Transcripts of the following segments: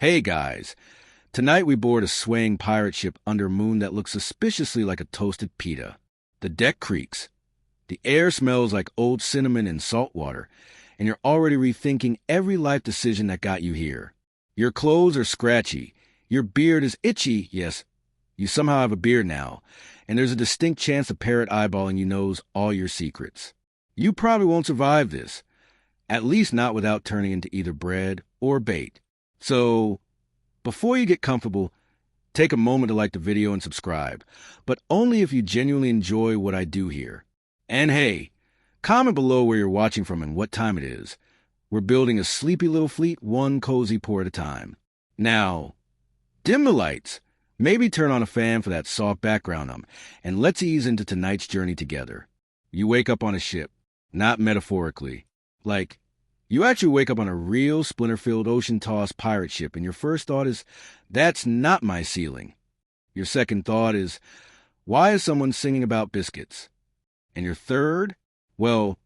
Hey guys, tonight we board a swaying pirate ship under a moon that looks suspiciously like a toasted pita. The deck creaks. The air smells like old cinnamon and salt water, and you're already rethinking every life decision that got you here. Your clothes are scratchy. Your beard is itchy. Yes, you somehow have a beard now, and there's a distinct chance a parrot eyeballing you knows all your secrets. You probably won't survive this, at least not without turning into either bread or bait. So, before you get comfortable, take a moment to like the video and subscribe, but only if you genuinely enjoy what I do here. And hey, comment below where you're watching from and what time it is. We're building a sleepy little fleet, one cozy pour at a time. Now, dim the lights, maybe turn on a fan for that soft background and let's ease into tonight's journey together. You wake up on a ship, not metaphorically. Like, you actually wake up on a real splinter-filled, ocean-tossed pirate ship, and your first thought is, that's not my ceiling. Your second thought is, why is someone singing about biscuits? And your third? Well,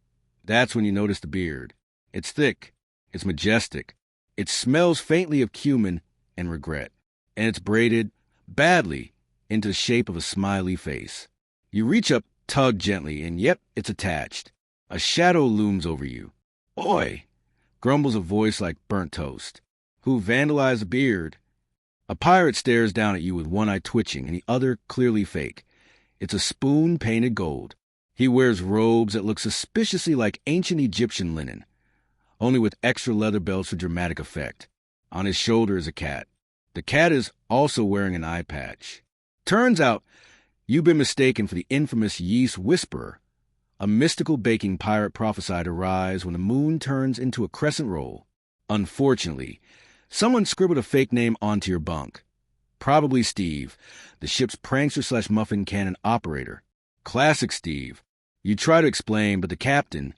that's when you notice the beard. It's thick. It's majestic. It smells faintly of cumin and regret. And it's braided, badly, into the shape of a smiley face. You reach up, tug gently, and yep, it's attached. A shadow looms over you. Oi! Grumbles a voice like burnt toast. Who vandalized a beard? A pirate stares down at you with one eye twitching and the other clearly fake. It's a spoon painted gold. He wears robes that look suspiciously like ancient Egyptian linen, only with extra leather belts for dramatic effect. On his shoulder is a cat. The cat is also wearing an eye patch. Turns out, you've been mistaken for the infamous Yeast Whisperer, a mystical baking pirate prophesied to rise when the moon turns into a crescent roll. Unfortunately, someone scribbled a fake name onto your bunk. Probably Steve, the ship's prankster/muffin cannon operator. Classic Steve. You try to explain, but the captain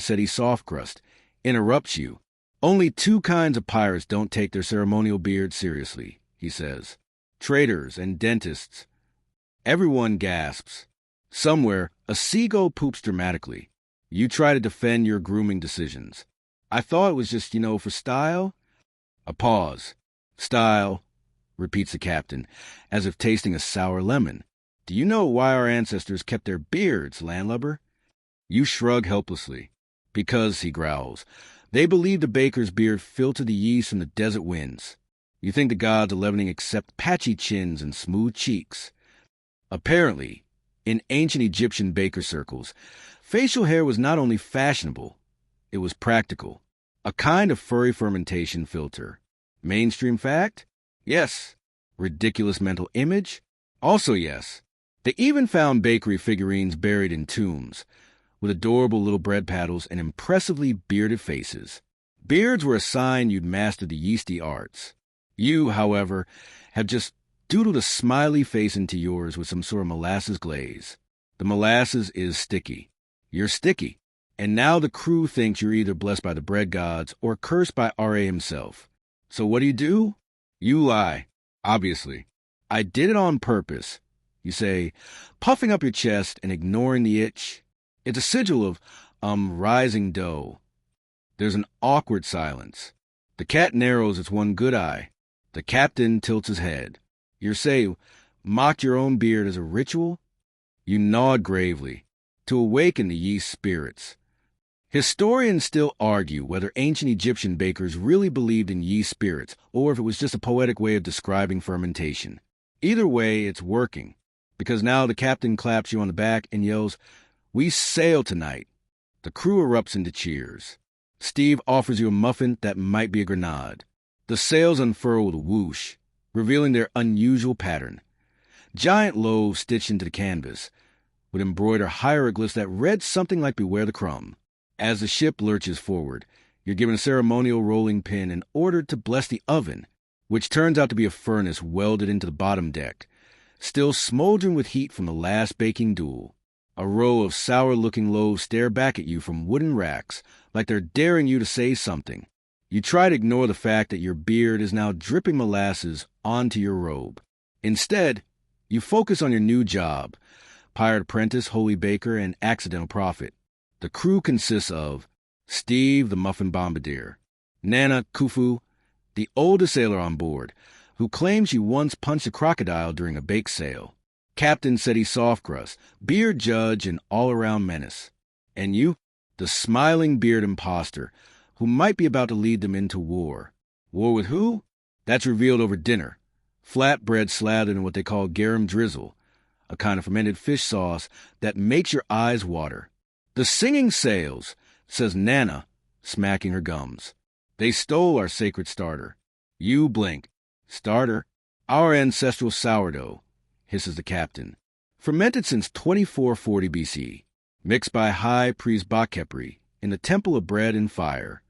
said he's soft crust, interrupts you. Only two kinds of pirates don't take their ceremonial beards seriously, he says. Traders and dentists. Everyone gasps. Somewhere, a seagull poops dramatically. You try to defend your grooming decisions. I thought it was just, for style. A pause. Style, repeats the captain, as if tasting a sour lemon. Do you know why our ancestors kept their beards, landlubber? You shrug helplessly. Because, he growls, they believed the baker's beard filtered the yeast from the desert winds. You think the gods of leavening accept patchy chins and smooth cheeks. Apparently, in ancient Egyptian baker circles, facial hair was not only fashionable, it was practical. A kind of furry fermentation filter. Mainstream fact? Yes. Ridiculous mental image? Also yes. They even found bakery figurines buried in tombs, with adorable little bread paddles and impressively bearded faces. Beards were a sign you'd mastered the yeasty arts. You, however, have just doodled a smiley face into yours with some sort of molasses glaze. The molasses is sticky. You're sticky. And now the crew thinks you're either blessed by the bread gods or cursed by R.A. himself. So what do? You lie. Obviously. I did it on purpose. You say, puffing up your chest and ignoring the itch. It's a sigil of, rising dough. There's an awkward silence. The cat narrows its one good eye. The captain tilts his head. You say, mocked your own beard as a ritual? You nod gravely, to awaken the yeast spirits. Historians still argue whether ancient Egyptian bakers really believed in yeast spirits, or if it was just a poetic way of describing fermentation. Either way, it's working, because now the captain claps you on the back and yells, "We sail tonight." The crew erupts into cheers. Steve offers you a muffin that might be a grenade. The sails unfurl with a whoosh, revealing their unusual pattern. Giant loaves stitched into the canvas, would embroider hieroglyphs that read something like "Beware the crumb." As the ship lurches forward, you're given a ceremonial rolling pin and ordered to bless the oven, which turns out to be a furnace welded into the bottom deck, still smoldering with heat from the last baking duel. A row of sour-looking loaves stare back at you from wooden racks, like they're daring you to say something. You try to ignore the fact that your beard is now dripping molasses onto your robe. Instead, you focus on your new job, pirate apprentice, holy baker, and accidental prophet. The crew consists of Steve, the muffin bombardier, Nana, Khufu, the oldest sailor on board, who claims she once punched a crocodile during a bake sale. Captain said he's soft crust, beard judge, and all-around menace. And you? The smiling beard imposter, who might be about to lead them into war. War with who? That's revealed over dinner. Flatbread slathered in what they call garum drizzle, a kind of fermented fish sauce that makes your eyes water. The singing sails, says Nana, smacking her gums. They stole our sacred starter. You blink. Starter? Our ancestral sourdough, hisses the captain. Fermented since 2440 BC. Mixed by High Priest Bakepri in the Temple of Bread and Fire.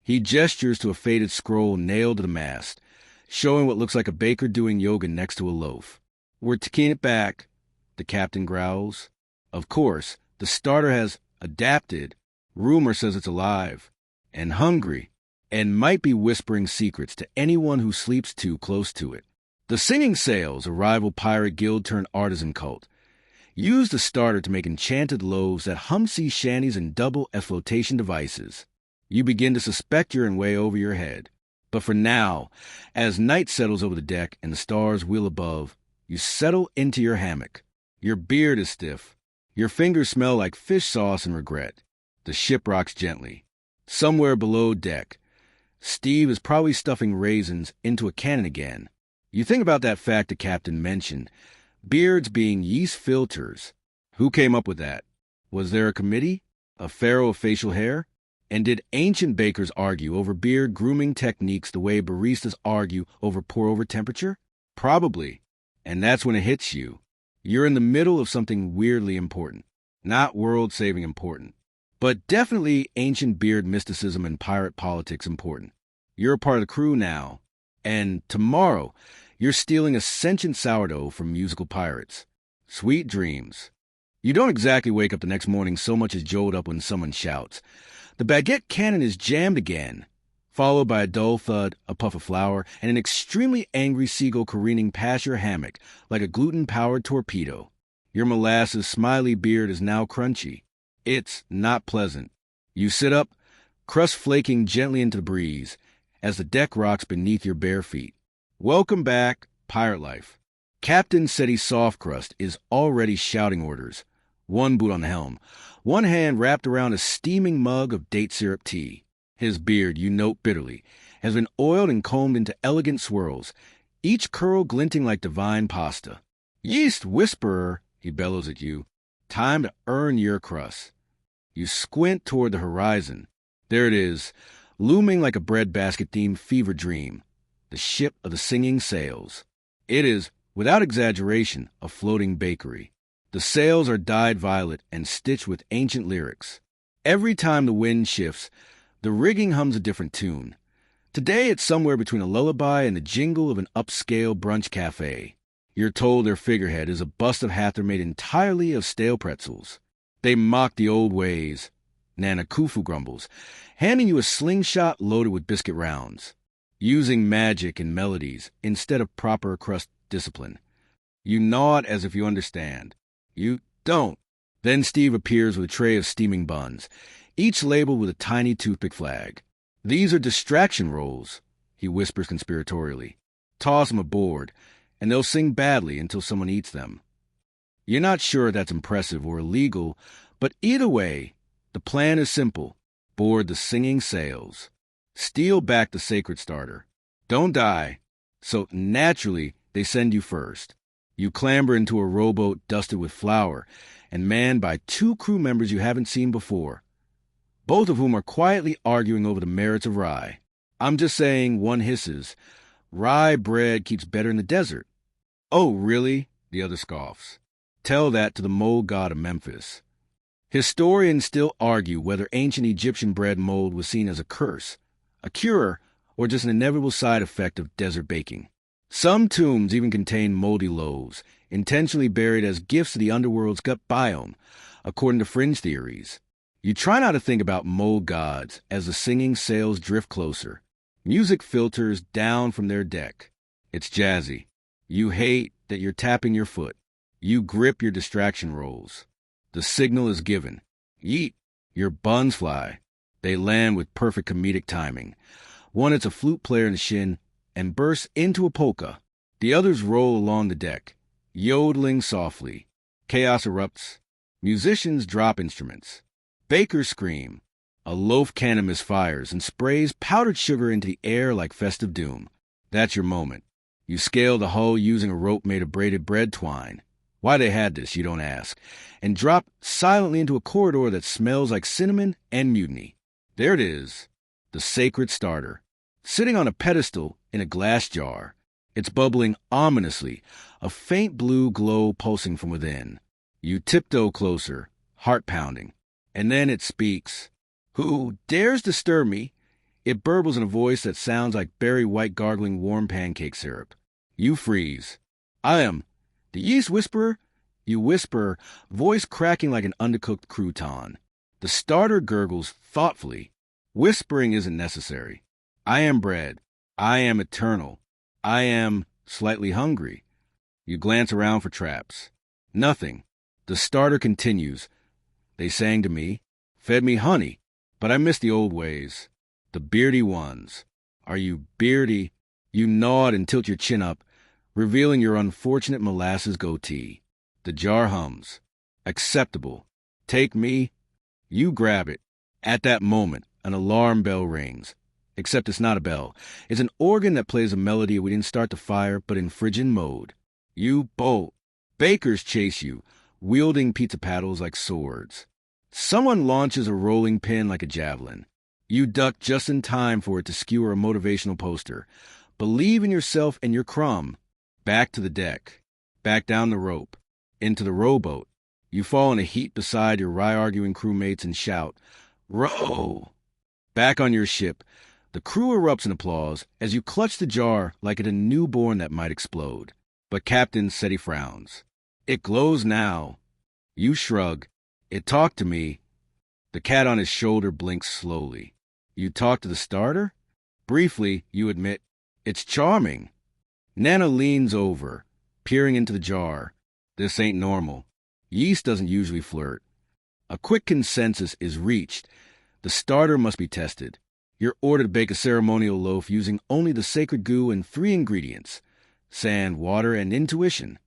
He gestures to a faded scroll nailed to the mast, showing what looks like a baker doing yoga next to a loaf. We're taking it back, the captain growls. Of course, the starter has adapted. Rumor says it's alive and hungry and might be whispering secrets to anyone who sleeps too close to it. The Singing Sails, a rival pirate guild turned artisan cult, use the starter to make enchanted loaves that hum sea shanties and double as flotation devices. You begin to suspect you're in way over your head. But for now, as night settles over the deck and the stars wheel above, you settle into your hammock. Your beard is stiff. Your fingers smell like fish sauce and regret. The ship rocks gently. Somewhere below deck, Steve is probably stuffing raisins into a cannon again. You think about that fact the captain mentioned, beards being yeast filters. Who came up with that? Was there a committee? A pharaoh of facial hair? And did ancient bakers argue over beard grooming techniques the way baristas argue over pour-over temperature? Probably. And that's when it hits you. You're in the middle of something weirdly important. Not world-saving important, but definitely ancient beard mysticism and pirate politics important. You're a part of the crew now. And tomorrow, you're stealing a sentient sourdough from musical pirates. Sweet dreams. You don't exactly wake up the next morning so much as jolt up when someone shouts, "The baguette cannon is jammed again," followed by a dull thud, a puff of flour, and an extremely angry seagull careening past your hammock like a gluten-powered torpedo. Your molasses smiley beard is now crunchy. It's not pleasant. You sit up, crust flaking gently into the breeze, as the deck rocks beneath your bare feet. Welcome back, pirate life. Captain said he's soft crust is already shouting orders. One boot on the helm, one hand wrapped around a steaming mug of date syrup tea. His beard, you note bitterly, has been oiled and combed into elegant swirls, each curl glinting like divine pasta. Yeast whisperer, he bellows at you. Time to earn your crust. You squint toward the horizon. There it is, looming like a breadbasket-themed fever dream. The ship of the Singing Sails. It is, without exaggeration, a floating bakery. The sails are dyed violet and stitched with ancient lyrics. Every time the wind shifts, the rigging hums a different tune. Today it's somewhere between a lullaby and the jingle of an upscale brunch cafe. You're told their figurehead is a bust of Hathor made entirely of stale pretzels. They mock the old ways, Nana Kufu grumbles, handing you a slingshot loaded with biscuit rounds. Using magic and melodies instead of proper crust discipline. You nod as if you understand. You don't. Then Steve appears with a tray of steaming buns, each labeled with a tiny toothpick flag. "These are distraction rolls," he whispers conspiratorially. "Toss them aboard, and they'll sing badly until someone eats them." You're not sure that's impressive or illegal, but either way, the plan is simple. Board the Singing Sails. Steal back the sacred starter. Don't die. So naturally, they send you first. You clamber into a rowboat dusted with flour and manned by two crew members you haven't seen before, both of whom are quietly arguing over the merits of rye. I'm just saying, one hisses, "Rye bread keeps better in the desert." "Oh, really?" the other scoffs. Tell that to the mold god of Memphis. Historians still argue whether ancient Egyptian bread mold was seen as a curse, a cure, or just an inevitable side effect of desert baking. Some tombs even contain moldy loaves, intentionally buried as gifts to the underworld's gut biome, according to fringe theories. You try not to think about mold gods as the Singing Sails drift closer. Music filters down from their deck. It's jazzy. You hate that you're tapping your foot. You grip your distraction rolls. The signal is given. Yeet. Your buns fly. They land with perfect comedic timing. One hits a flute player in the shin and bursts into a polka. The others roll along the deck, yodeling softly. Chaos erupts. Musicians drop instruments. Bakers scream. A loaf cannon misfires and sprays powdered sugar into the air like festive doom. That's your moment. You scale the hull using a rope made of braided bread twine. Why they had this, you don't ask. And drop silently into a corridor that smells like cinnamon and mutiny. There it is, the sacred starter, sitting on a pedestal in a glass jar. It's bubbling ominously, a faint blue glow pulsing from within. You tiptoe closer, heart pounding. And then it speaks. Who dares disturb me? It burbles in a voice that sounds like berry white gargling warm pancake syrup. You freeze. I am the yeast whisperer. You whisper, voice cracking like an undercooked crouton. The starter gurgles thoughtfully. Whispering isn't necessary. I am bread. I am eternal. I am slightly hungry. You glance around for traps. Nothing. The starter continues. They sang to me, fed me honey, but I miss the old ways. The beardy ones. Are you beardy? You nod and tilt your chin up, revealing your unfortunate molasses goatee. The jar hums. Acceptable. Take me. You grab it. At that moment, an alarm bell rings. Except it's not a bell. It's an organ that plays a melody we didn't start the fire, but in frigid mode. You bolt. Bakers chase you, wielding pizza paddles like swords. Someone launches a rolling pin like a javelin. You duck just in time for it to skewer a motivational poster. Believe in yourself and your crumb. Back to the deck. Back down the rope. Into the rowboat. You fall in a heap beside your wry-arguing crewmates and shout, "Row!" Back on your ship, the crew erupts in applause as you clutch the jar like at a newborn that might explode. But Captain Seti frowns. It glows now. You shrug. It talked to me. The cat on his shoulder blinks slowly. You talk to the starter? Briefly, you admit, it's charming. Nana leans over, peering into the jar. This ain't normal. Yeast doesn't usually flirt. A quick consensus is reached. The starter must be tested. You're ordered to bake a ceremonial loaf using only the sacred goo and 3 ingredients: sand, water, and intuition.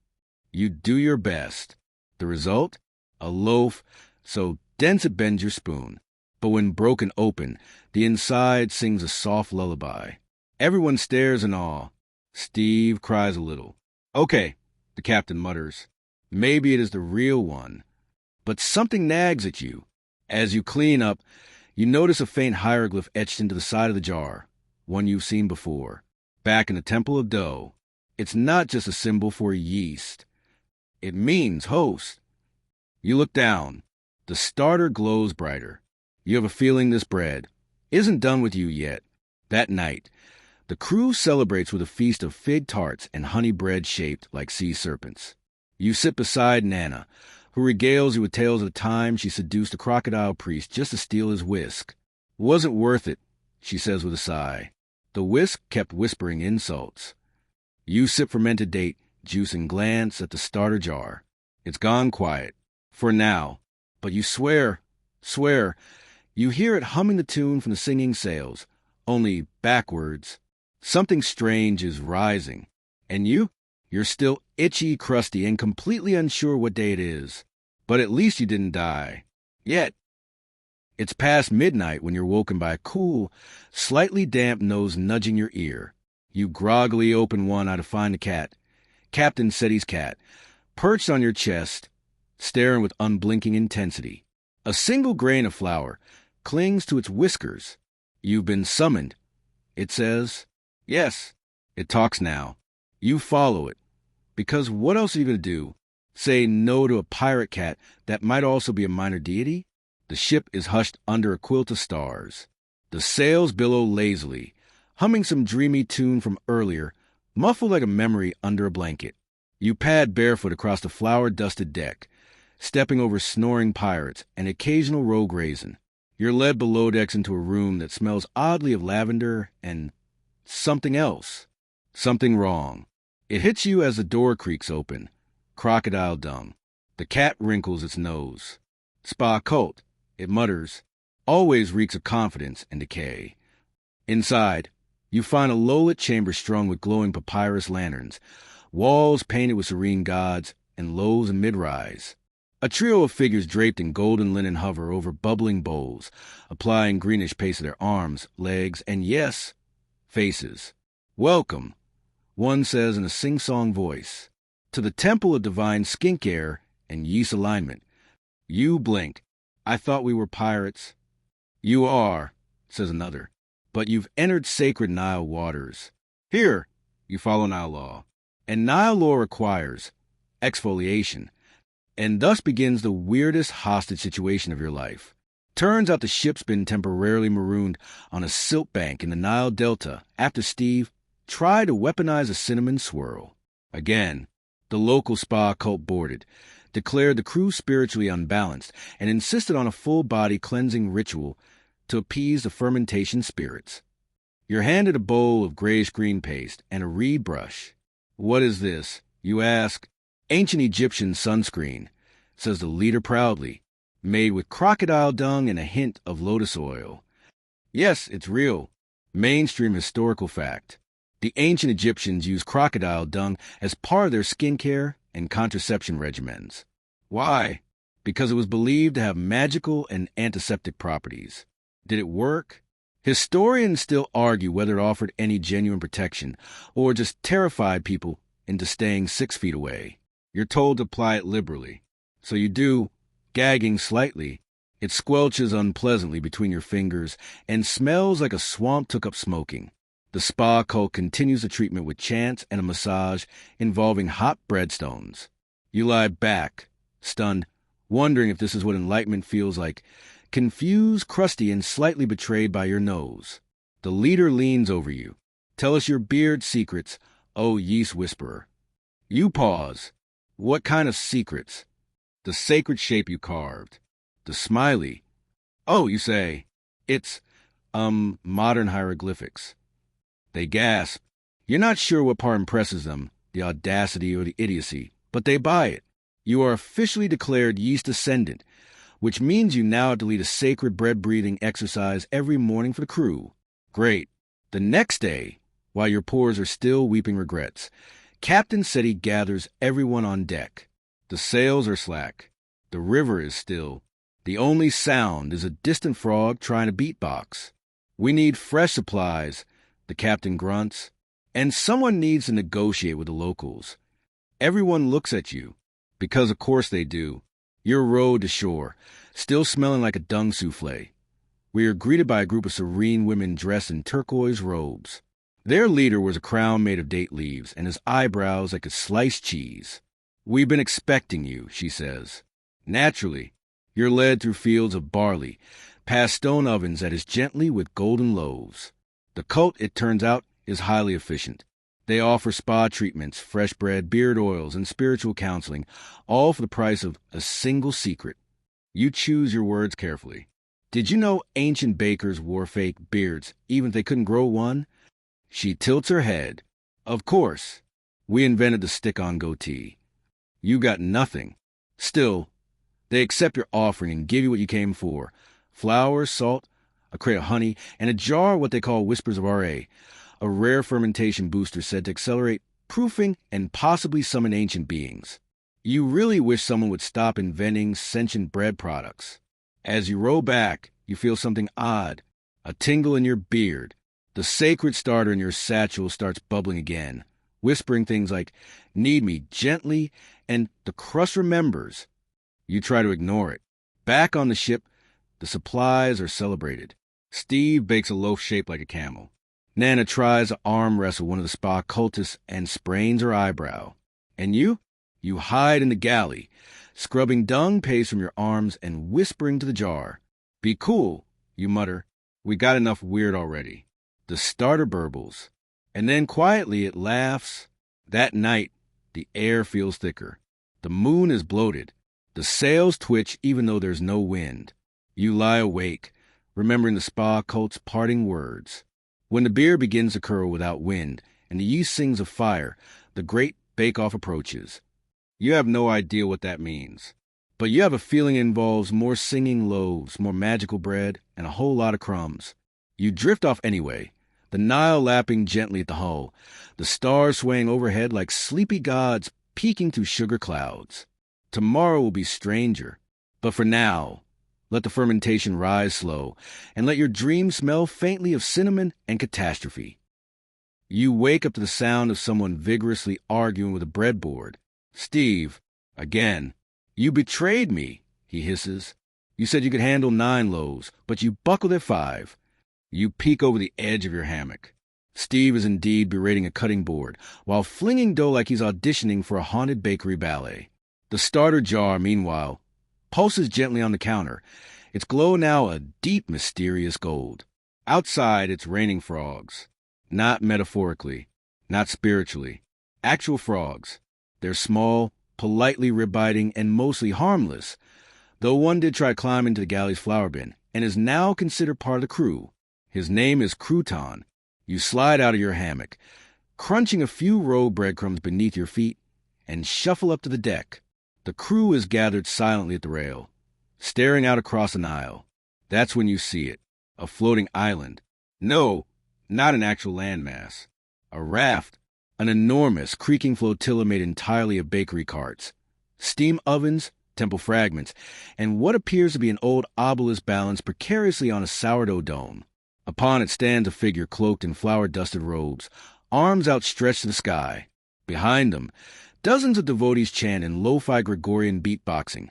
You do your best. The result? A loaf so dense it bends your spoon. But when broken open, the inside sings a soft lullaby. Everyone stares in awe. Steve cries a little. Okay, the captain mutters. Maybe it is the real one. But something nags at you. As you clean up, you notice a faint hieroglyph etched into the side of the jar, one you've seen before. Back in the Temple of Dough. It's not just a symbol for yeast. It means host. You look down. The starter glows brighter. You have a feeling this bread isn't done with you yet. That night, the crew celebrates with a feast of fig tarts and honey bread shaped like sea serpents. You sit beside Nana, who regales you with tales of the time she seduced a crocodile priest just to steal his whisk. Wasn't worth it, she says with a sigh. The whisk kept whispering insults. You sip fermented date, juice, and glance at the starter jar. It's gone quiet. For now. But you swear, you hear it humming the tune from the singing sails, only backwards. Something strange is rising. And you're still itchy, crusty, and completely unsure what day it is. But at least you didn't die. Yet. It's past midnight when you're woken by a cool, slightly damp nose nudging your ear. You groggily open one eye to find the cat, Captain Seti's cat, perched on your chest, staring with unblinking intensity. A single grain of flour clings to its whiskers. You've been summoned. It says, yes. It talks now. You follow it. Because what else are you going to do? Say no to a pirate cat that might also be a minor deity? The ship is hushed under a quilt of stars. The sails billow lazily, humming some dreamy tune from earlier, muffled like a memory under a blanket. You pad barefoot across the flour-dusted deck, stepping over snoring pirates and occasional rogue raisin. You're led below decks into a room that smells oddly of lavender and something else. Something wrong. It hits you as the door creaks open. Crocodile dung. The cat wrinkles its nose. Spa cult, it mutters. Always reeks of confidence and decay. Inside, You find a low-lit chamber strung with glowing papyrus lanterns, walls painted with serene gods, and lows and mid-rise. A trio of figures draped in golden linen hover over bubbling bowls, applying greenish paste to their arms, legs, and yes, faces. Welcome, one says in a sing-song voice, to the temple of divine skincare and yeast alignment. You blink. I thought we were pirates. You are, says another, but you've entered sacred Nile waters. Here, you follow Nile law. And Nile law requires exfoliation, and thus begins the weirdest hostage situation of your life. Turns out the ship's been temporarily marooned on a silt bank in the Nile Delta after Steve tried to weaponize a cinnamon swirl. Again, the local spa cult boarded, declared the crew spiritually unbalanced, and insisted on a full-body cleansing ritual to appease the fermentation spirits. You're handed a bowl of grayish-green paste and a reed brush. What is this, you ask? Ancient Egyptian sunscreen, says the leader proudly, made with crocodile dung and a hint of lotus oil. Yes, it's real. Mainstream historical fact. The ancient Egyptians used crocodile dung as part of their skincare and contraception regimens. Why? Because it was believed to have magical and antiseptic properties. Did it work? Historians still argue whether it offered any genuine protection or just terrified people into staying 6 feet away. You're told to apply it liberally. So you do, gagging slightly. It squelches unpleasantly between your fingers and smells like a swamp took up smoking. The spa cult continues the treatment with chants and a massage involving hot breadstones. You lie back, stunned, wondering if this is what enlightenment feels like, confused, crusty, and slightly betrayed by your nose. The leader leans over you. Tell us your beard secrets, oh yeast whisperer. You pause. What kind of secrets? The sacred shape you carved. The smiley. Oh, you say. It's, modern hieroglyphics. They gasp. You're not sure what part impresses them, the audacity or the idiocy, but they buy it. You are officially declared yeast ascendant, which means you now have to lead a sacred bread-breathing exercise every morning for the crew. Great. The next day, while your pores are still weeping regrets, Captain said he gathers everyone on deck. The sails are slack. The river is still. The only sound is a distant frog trying to beatbox. We need fresh supplies, the captain grunts, and someone needs to negotiate with the locals. Everyone looks at you, because of course they do. You're rowed to shore, still smelling like a dung souffle. We are greeted by a group of serene women dressed in turquoise robes. Their leader wears a crown made of date leaves and his eyebrows like a sliced cheese. We've been expecting you, she says. Naturally, you're led through fields of barley, past stone ovens that is gently with golden loaves. The cult, it turns out, is highly efficient. They offer spa treatments, fresh bread, beard oils, and spiritual counseling, all for the price of a single secret. You choose your words carefully. Did you know ancient bakers wore fake beards, even if they couldn't grow one? She tilts her head. Of course. We invented the stick-on goatee. You got nothing. Still, they accept your offering and give you what you came for. Flour, salt, a crate of honey, and a jar of what they call Whispers of R.A., a rare fermentation booster said to accelerate proofing and possibly summon ancient beings. You really wish someone would stop inventing sentient bread products. As you row back, you feel something odd, a tingle in your beard. The sacred starter in your satchel starts bubbling again, whispering things like, "Need me gently," and "the crust remembers." You try to ignore it. Back on the ship, the supplies are celebrated. Steve bakes a loaf shaped like a camel. Nana tries to arm wrestle one of the spa cultists and sprains her eyebrow. And you? You hide in the galley, scrubbing dung paste from your arms and whispering to the jar. "Be cool," you mutter. "We got enough weird already." The starter burbles, and then quietly it laughs. That night, the air feels thicker. The moon is bloated. The sails twitch even though there's no wind. You lie awake, remembering the spa cult's parting words. When the beer begins to curl without wind, and the yeast sings of fire, the great bake-off approaches. You have no idea what that means. But you have a feeling it involves more singing loaves, more magical bread, and a whole lot of crumbs. You drift off anyway. The the Nile lapping gently at the hull, the stars swaying overhead like sleepy gods peeking through sugar clouds. Tomorrow will be stranger, but for now, let the fermentation rise slow, and let your dream smell faintly of cinnamon and catastrophe. You wake up to the sound of someone vigorously arguing with a breadboard. "Steve, again. You betrayed me," he hisses. "You said you could handle 9 loaves, but you buckled at 5. You peek over the edge of your hammock. Steve is indeed berating a cutting board, while flinging dough like he's auditioning for a haunted bakery ballet. The starter jar, meanwhile, pulses gently on the counter, its glow now a deep, mysterious gold. Outside, it's raining frogs. Not metaphorically, not spiritually. Actual frogs. They're small, politely rib-biting, and mostly harmless, though one did try climbing into the galley's flour bin, and is now considered part of the crew. His name is Crouton. You slide out of your hammock, crunching a few roe breadcrumbs beneath your feet, and shuffle up to the deck. The crew is gathered silently at the rail, staring out across the Nile. That's when you see it. A floating island. No, not an actual landmass. A raft. An enormous, creaking flotilla made entirely of bakery carts, steam ovens, temple fragments, and what appears to be an old obelisk balanced precariously on a sourdough dome. Upon it stands a figure cloaked in flour-dusted robes, arms outstretched to the sky. Behind them, dozens of devotees chant in lo-fi Gregorian beatboxing,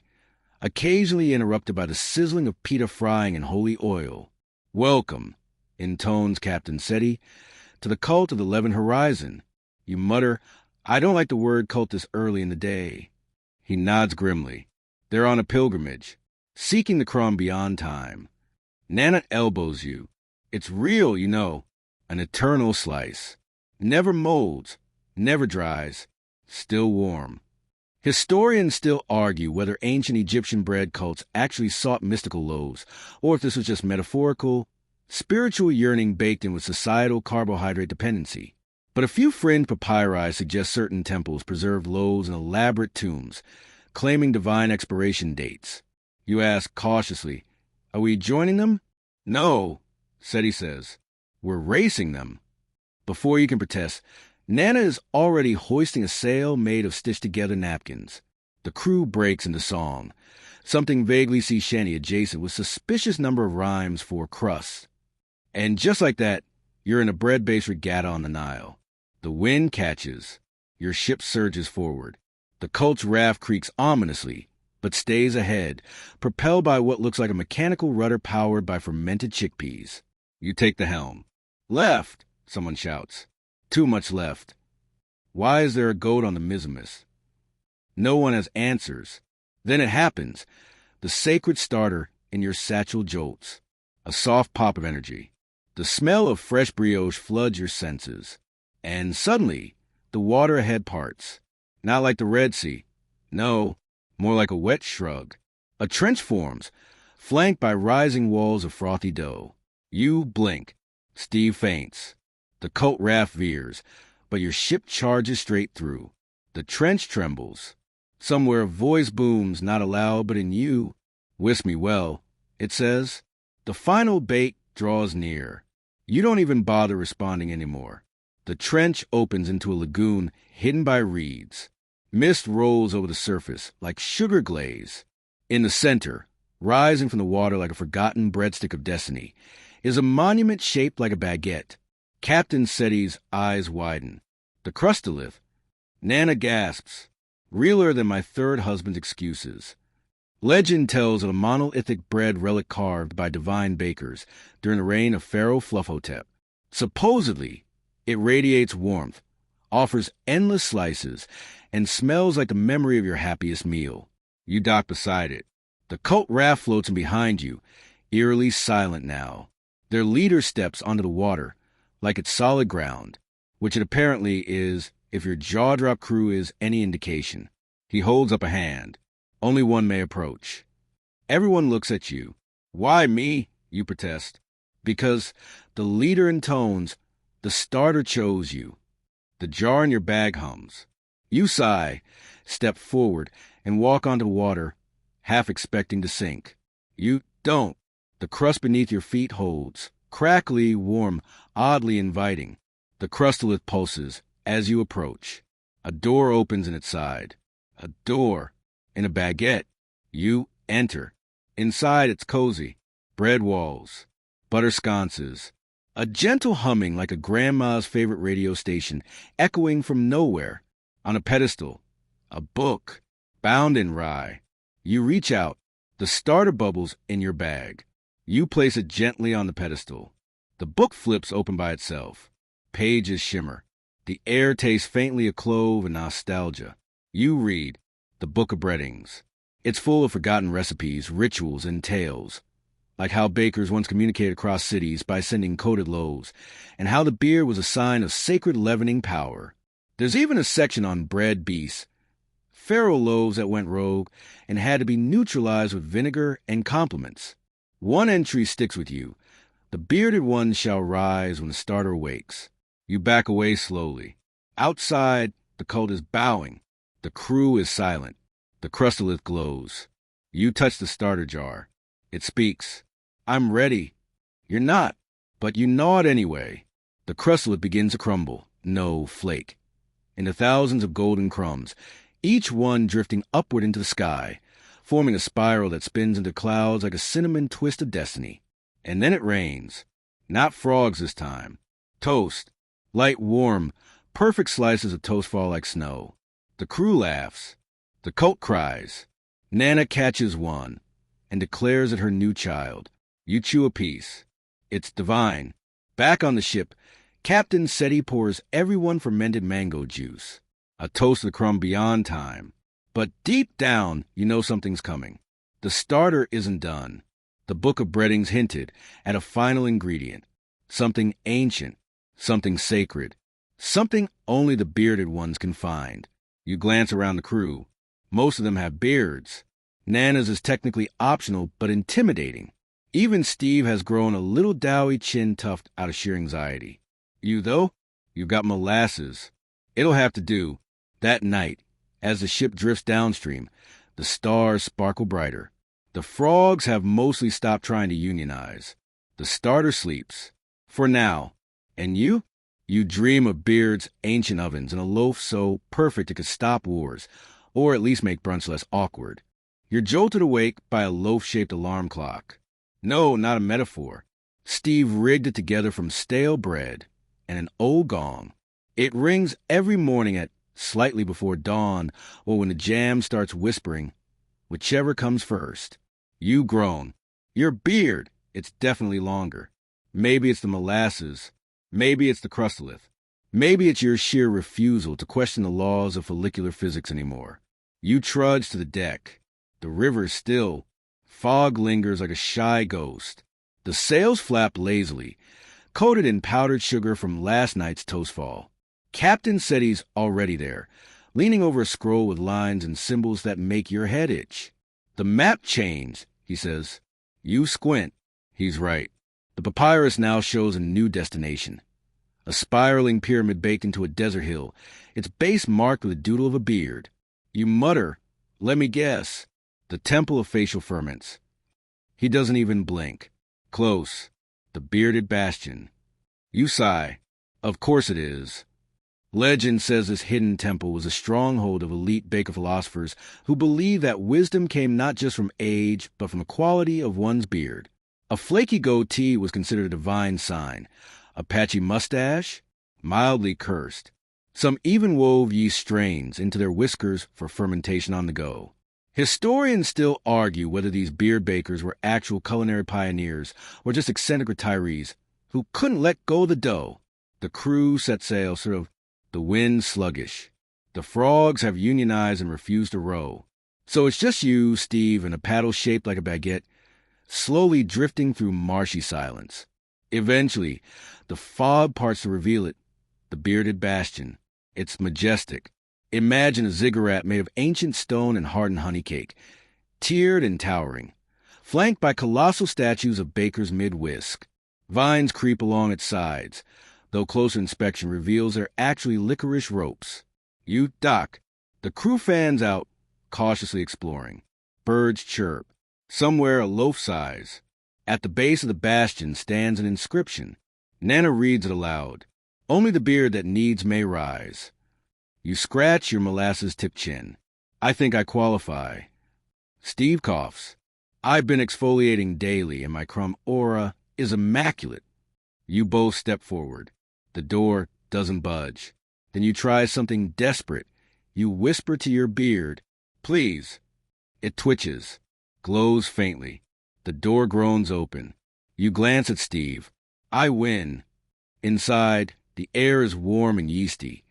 occasionally interrupted by the sizzling of pita frying in holy oil. "Welcome," intones Captain Seti, "to the cult of the 11th horizon." You mutter, "I don't like the word cult this early in the day." He nods grimly. They're on a pilgrimage, seeking the crumb beyond time. Nana elbows you. It's real, you know. An eternal slice. Never molds, never dries, still warm. Historians still argue whether ancient Egyptian bread cults actually sought mystical loaves, or if this was just metaphorical, spiritual yearning baked in with societal carbohydrate dependency. But a few fringe papyri suggest certain temples preserved loaves in elaborate tombs, claiming divine expiration dates. You ask cautiously, "Are we joining them?" "No," Seti says. "We're racing them." Before you can protest, Nana is already hoisting a sail made of stitched-together napkins. The crew breaks into song, something vaguely sea shanty adjacent with suspicious number of rhymes for crust. And just like that, you're in a bread-based regatta on the Nile. The wind catches. Your ship surges forward. The cult's raft creaks ominously, but stays ahead, propelled by what looks like a mechanical rudder powered by fermented chickpeas. You take the helm. "Left," someone shouts. Too much left. Why is there a goat on the Mizimus? No one has answers. Then it happens. The sacred starter in your satchel jolts. A soft pop of energy. The smell of fresh brioche floods your senses. And suddenly, the water ahead parts. Not like the Red Sea. No, more like a wet shrug. A trench forms, flanked by rising walls of frothy dough. You blink. Steve faints. The cult raft veers, but your ship charges straight through. The trench trembles. Somewhere a voice booms, not aloud, but in you. "Wish me well," it says. The final bait draws near. You don't even bother responding anymore. The trench opens into a lagoon hidden by reeds. Mist rolls over the surface like sugar glaze. In the center, rising from the water like a forgotten breadstick of destiny, is a monument shaped like a baguette. Captain Seti's eyes widen. The crustolith. Nana gasps. Realer than my third husband's excuses. Legend tells of a monolithic bread relic carved by divine bakers during the reign of Pharaoh Fluffhotep. Supposedly, it radiates warmth, offers endless slices, and smells like the memory of your happiest meal. You dock beside it. The cult raft floats in behind you, eerily silent now. Their leader steps onto the water, like it's solid ground, which it apparently is if your jaw-drop crew is any indication. He holds up a hand. Only one may approach. Everyone looks at you. "Why me?" you protest. Because the leader intones, "The starter chose you." The jar in your bag hums. You sigh, step forward, and walk onto the water, half expecting to sink. You don't. The crust beneath your feet holds, Crackly, warm, oddly inviting. The crustolith pulses as you approach. A door opens in its side. A door in a baguette. You enter. Inside it's cozy. Bread walls. Butter sconces. A gentle humming like a grandma's favorite radio station echoing from nowhere. On a pedestal. A book. Bound in rye. You reach out. The starter bubbles in your bag. You place it gently on the pedestal. The book flips open by itself. Pages shimmer. The air tastes faintly of clove and nostalgia. You read The Book of Breadings. It's full of forgotten recipes, rituals, and tales, like how bakers once communicated across cities by sending coded loaves, and how the beer was a sign of sacred leavening power. There's even a section on bread beasts, pharaoh loaves that went rogue and had to be neutralized with vinegar and compliments. One entry sticks with you. The bearded one shall rise when the starter awakes. You back away slowly. Outside, the cult is bowing. The crew is silent. The crustolith glows. You touch the starter jar. It speaks. I'm ready. You're not, but you gnaw it anyway. The crustolith begins to crumble. No, flake. Into thousands of golden crumbs, each one drifting upward into the sky, forming a spiral that spins into clouds like a cinnamon twist of destiny. And then it rains. Not frogs this time. Toast. Light, warm, perfect slices of toast fall like snow. The crew laughs. The cult cries. Nana catches one and declares it her new child. You chew a piece. It's divine. Back on the ship, Captain Seti pours everyone fermented mango juice. A toast of the crumb beyond time. But deep down, you know something's coming. The starter isn't done. The Book of Breadings hinted at a final ingredient. Something ancient. Something sacred. Something only the bearded ones can find. You glance around the crew. Most of them have beards. Nana's is technically optional, but intimidating. Even Steve has grown a little doughy chin tuft out of sheer anxiety. You, though, you've got molasses. It'll have to do. That night, as the ship drifts downstream, the stars sparkle brighter. The frogs have mostly stopped trying to unionize. The starter sleeps. For now. And you? You dream of Beard's ancient ovens and a loaf so perfect it could stop wars, or at least make brunch less awkward. You're jolted awake by a loaf-shaped alarm clock. No, not a metaphor. Steve rigged it together from stale bread and an old gong. It rings every morning at slightly before dawn or when the jam starts whispering, whichever comes first. You groan. Your beard, it's definitely longer. Maybe it's the molasses. Maybe it's the crustolith. Maybe it's your sheer refusal to question the laws of follicular physics anymore. You trudge to the deck. The river's still. Fog lingers like a shy ghost. The sails flap lazily, coated in powdered sugar from last night's toast fall. Captain Seti's already there, leaning over a scroll with lines and symbols that make your head itch. The map changed, he says. You squint. He's right. The papyrus now shows a new destination. A spiraling pyramid baked into a desert hill, its base marked with a doodle of a beard. You mutter, let me guess, the temple of facial ferments. He doesn't even blink. Close. The bearded bastion. You sigh. Of course it is. Legend says this hidden temple was a stronghold of elite baker philosophers who believed that wisdom came not just from age, but from the quality of one's beard. A flaky goatee was considered a divine sign. A patchy mustache? Mildly cursed. Some even wove yeast strains into their whiskers for fermentation on the go. Historians still argue whether these beard bakers were actual culinary pioneers or just eccentric retirees who couldn't let go of the dough. The crew set sail, sort of the wind sluggish. The frogs have unionized and refused to row. So it's just you, Steve, and a paddle shaped like a baguette, slowly drifting through marshy silence. Eventually, the fog parts to reveal it, the bearded bastion. It's majestic. Imagine a ziggurat made of ancient stone and hardened honey cake, tiered and towering, flanked by colossal statues of bakers mid-whisk. Vines creep along its sides, though closer inspection reveals they're actually licorice ropes. You dock. The crew fans out, cautiously exploring. Birds chirp. Somewhere a loaf sighs. At the base of the bastion stands an inscription. Nana reads it aloud. Only the beard that needs may rise. You scratch your molasses-tipped chin. I think I qualify. Steve coughs. I've been exfoliating daily, and my crumb aura is immaculate. You both step forward. The door doesn't budge. Then you try something desperate. You whisper to your beard, "Please." It twitches, glows faintly. The door groans open. You glance at Steve. I win. Inside, the air is warm and yeasty,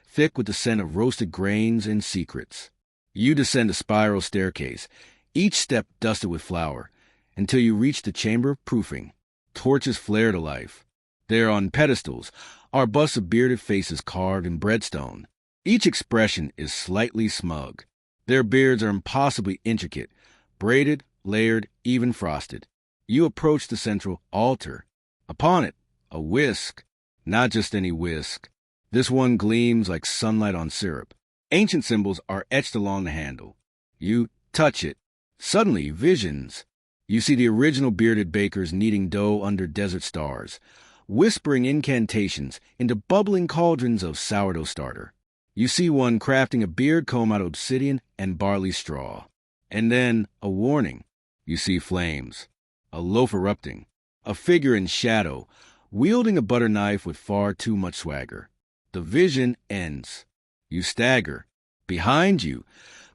thick with the scent of roasted grains and secrets. You descend a spiral staircase, each step dusted with flour, until you reach the chamber of proofing. Torches flare to life. There on pedestals are busts of bearded faces carved in breadstone. Each expression is slightly smug. Their beards are impossibly intricate, braided, layered, even frosted. You approach the central altar. Upon it, a whisk. Not just any whisk. This one gleams like sunlight on syrup. Ancient symbols are etched along the handle. You touch it. Suddenly, visions. You see the original bearded bakers kneading dough under desert stars, whispering incantations into bubbling cauldrons of sourdough starter. You see one crafting a beard comb out of obsidian and barley straw. And then, a warning. You see flames. A loaf erupting. A figure in shadow, wielding a butter knife with far too much swagger. The vision ends. You stagger. Behind you,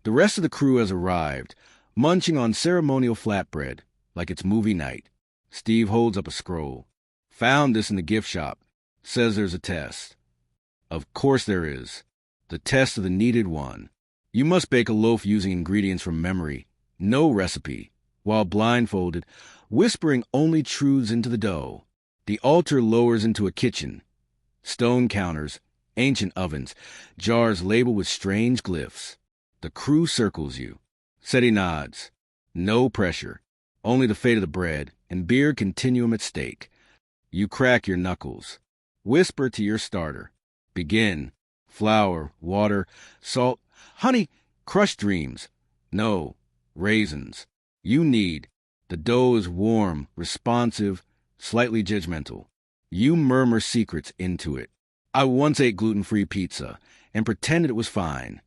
the rest of the crew has arrived, munching on ceremonial flatbread, like it's movie night. Steve holds up a scroll. Found this in the gift shop. Says there's a test. Of course there is. The test of the needed one. You must bake a loaf using ingredients from memory. No recipe. While blindfolded, whispering only truths into the dough. The altar lowers into a kitchen. Stone counters, ancient ovens, jars labeled with strange glyphs. The crew circles you. Seti nods. No pressure. Only the fate of the bread and beer continuum at stake. You crack your knuckles. Whisper to your starter. Begin. Flour, water, salt, honey, crushed dreams. No, raisins. You knead. The dough is warm, responsive, slightly judgmental. You murmur secrets into it. I once ate gluten-free pizza and pretended it was fine.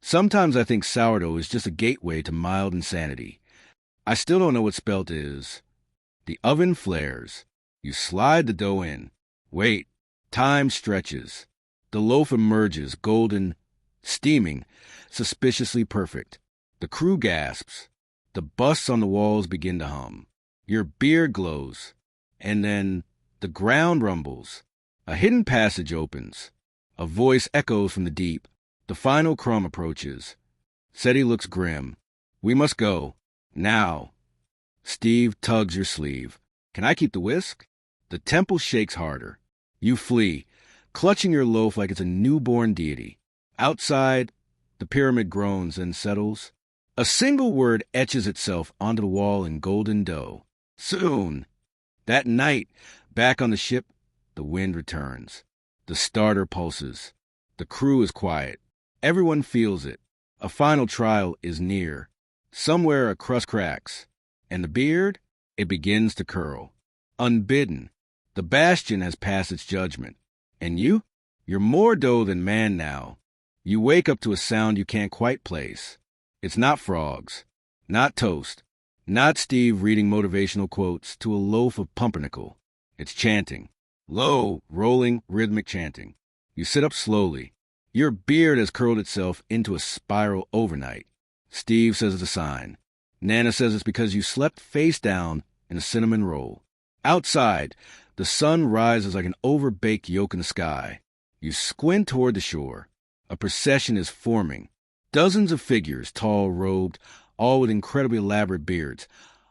Sometimes I think sourdough is just a gateway to mild insanity. I still don't know what spelt is. The oven flares. You slide the dough in. Wait. Time stretches. The loaf emerges, golden, steaming, suspiciously perfect. The crew gasps. The busts on the walls begin to hum. Your beard glows. And then the ground rumbles. A hidden passage opens. A voice echoes from the deep. The final crumb approaches. Seti looks grim. We must go. Now. Steve tugs your sleeve. Can I keep the whisk? The temple shakes harder. You flee, clutching your loaf like it's a newborn deity. Outside, the pyramid groans and settles. A single word etches itself onto the wall in golden dough. Soon. That night, back on the ship, the wind returns. The starter pulses. The crew is quiet. Everyone feels it. A final trial is near. Somewhere a crust cracks. And the beard? It begins to curl. Unbidden. The bastion has passed its judgment. And you? You're more dough than man now. You wake up to a sound you can't quite place. It's not frogs. Not toast. Not Steve reading motivational quotes to a loaf of pumpernickel. It's chanting. Low, rolling, rhythmic chanting. You sit up slowly. Your beard has curled itself into a spiral overnight. Steve says it's a sign. Nana says it's because you slept face down in a cinnamon roll. Outside, the sun rises like an overbaked yolk in the sky. You squint toward the shore. A procession is forming. Dozens of figures, tall, robed, all with incredibly elaborate beards,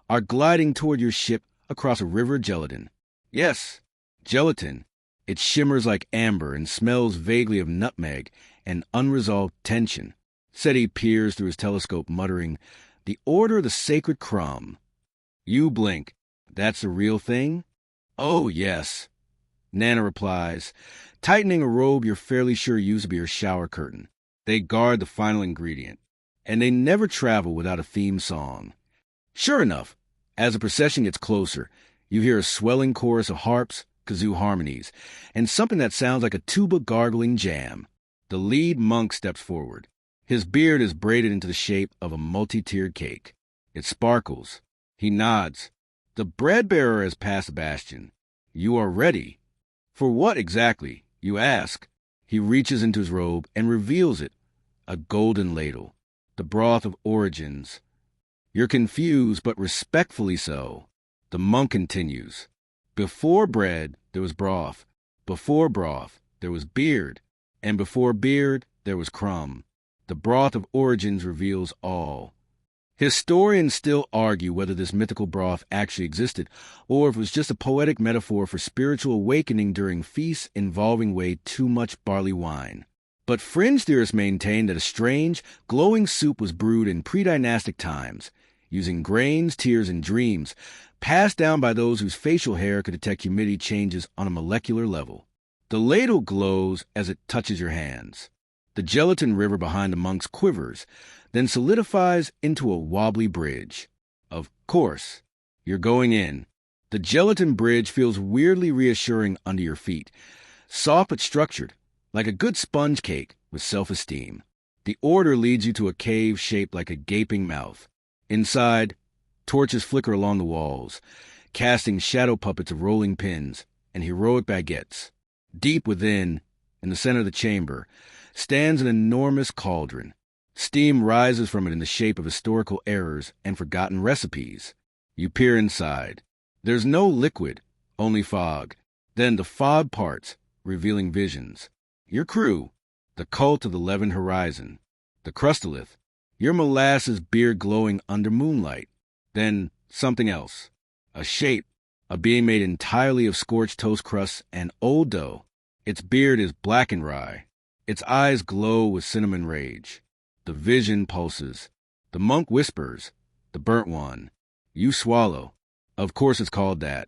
are gliding toward your ship across a river of gelatin. Yes, gelatin. It shimmers like amber and smells vaguely of nutmeg and unresolved tension. Seti peers through his telescope, muttering, "The order of the sacred crumb." You blink. That's the real thing? Oh, yes. Nana replies, tightening a robe you're fairly sure used to be her shower curtain. They guard the final ingredient. And they never travel without a theme song. Sure enough, As the procession gets closer, you hear a swelling chorus of harps, kazoo harmonies, and something that sounds like a tuba gargling jam. The lead monk steps forward. His beard is braided into the shape of a multi-tiered cake. It sparkles. He nods. The bread bearer has passed the bastion. You are ready. For what exactly, you ask? He reaches into his robe and reveals it. A golden ladle. The broth of origins. You're confused, but respectfully so. The monk continues. Before bread, there was broth. Before broth, there was beard. And before beard, there was crumb. The broth of origins reveals all. Historians still argue whether this mythical broth actually existed, or if it was just a poetic metaphor for spiritual awakening during feasts involving way too much barley wine. But fringe theorists maintain that a strange, glowing soup was brewed in pre-dynastic times, using grains, tears, and dreams, passed down by those whose facial hair could detect humidity changes on a molecular level. The ladle glows as it touches your hands. The gelatin river behind the monks quivers, then solidifies into a wobbly bridge. Of course, you're going in. The gelatin bridge feels weirdly reassuring under your feet, soft but structured, like a good sponge cake with self-esteem. The order leads you to a cave shaped like a gaping mouth. Inside, torches flicker along the walls, casting shadow puppets of rolling pins and heroic baguettes. Deep within, in the center of the chamber, stands an enormous cauldron. Steam rises from it in the shape of historical errors and forgotten recipes. You peer inside. There's no liquid, only fog. Then the fog parts, revealing visions. Your crew, the cult of the leavened horizon. The crustolith, your molasses beard glowing under moonlight. Then something else. A shape, a being made entirely of scorched toast crusts and old dough. Its beard is black and rye. Its eyes glow with cinnamon rage. The vision pulses. The monk whispers, the burnt one. You swallow. Of course it's called that.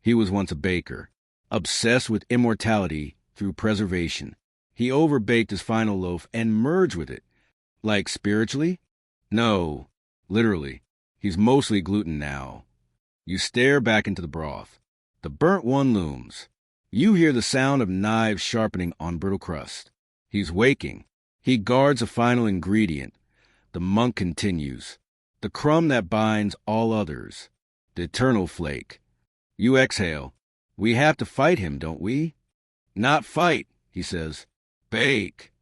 He was once a baker, obsessed with immortality through preservation. He overbaked his final loaf and merged with it. Like spiritually? No, literally. He's mostly gluten now. You stare back into the broth. The burnt one looms. You hear the sound of knives sharpening on brittle crust. He's waking. He guards a final ingredient. The monk continues. The crumb that binds all others. The eternal flake. You exhale. We have to fight him, don't we? Not fight, he says. Bake.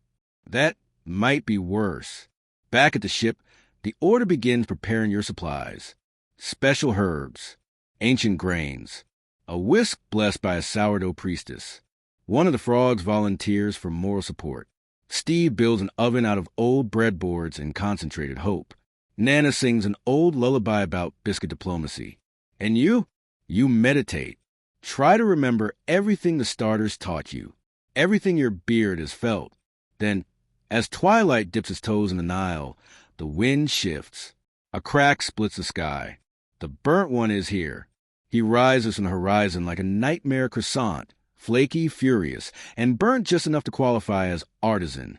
That might be worse. Back at the ship, the order begins preparing your supplies. Special herbs. Ancient grains. A whisk blessed by a sourdough priestess. One of the frogs volunteers for moral support. Steve builds an oven out of old breadboards and concentrated hope. Nana sings an old lullaby about biscuit diplomacy. And you? You meditate. Try to remember everything the starters taught you, everything your beard has felt. Then, as twilight dips its toes in the Nile, the wind shifts. A crack splits the sky. The burnt one is here. He rises from the horizon like a nightmare croissant, flaky, furious, and burnt just enough to qualify as artisan.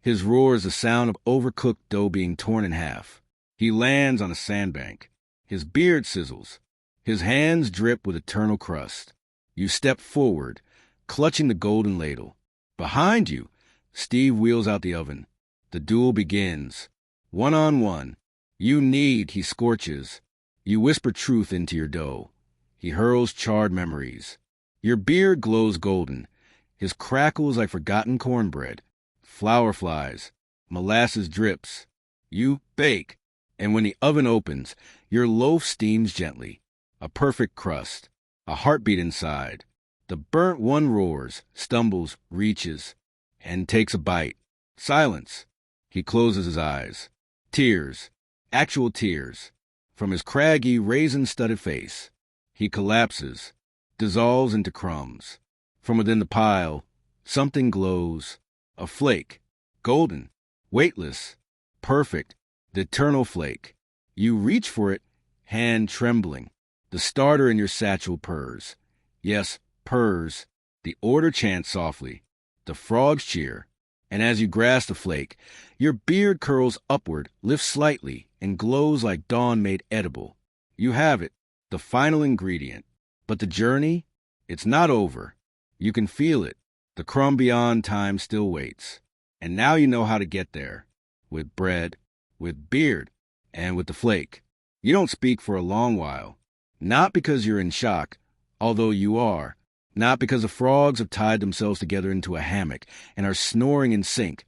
His roar is the sound of overcooked dough being torn in half. He lands on a sandbank. His beard sizzles. His hands drip with eternal crust. You step forward, clutching the golden ladle. Behind you, Steve wheels out the oven. The duel begins. 1-on-1. You knead, he scorches. You whisper truth into your dough. He hurls charred memories. Your beard glows golden. His crackle is like forgotten cornbread. Flour flies. Molasses drips. You bake. And when the oven opens, your loaf steams gently. A perfect crust. A heartbeat inside. The burnt one roars, stumbles, reaches, and takes a bite. Silence. He closes his eyes. Tears. Actual tears. From his craggy, raisin-studded face. He collapses, dissolves into crumbs. From within the pile, something glows. A flake. Golden. Weightless. Perfect. The eternal flake. You reach for it, hand trembling. The starter in your satchel purrs. Yes, purrs. The order chants softly. The frogs cheer. And as you grasp the flake, your beard curls upward, lifts slightly, and glows like dawn made edible. You have it, the final ingredient. But the journey? It's not over. You can feel it. The crumb beyond time still waits. And now you know how to get there. With bread, with beard, and with the flake. You don't speak for a long while. Not because you're in shock, although you are. Not because the frogs have tied themselves together into a hammock and are snoring in sync,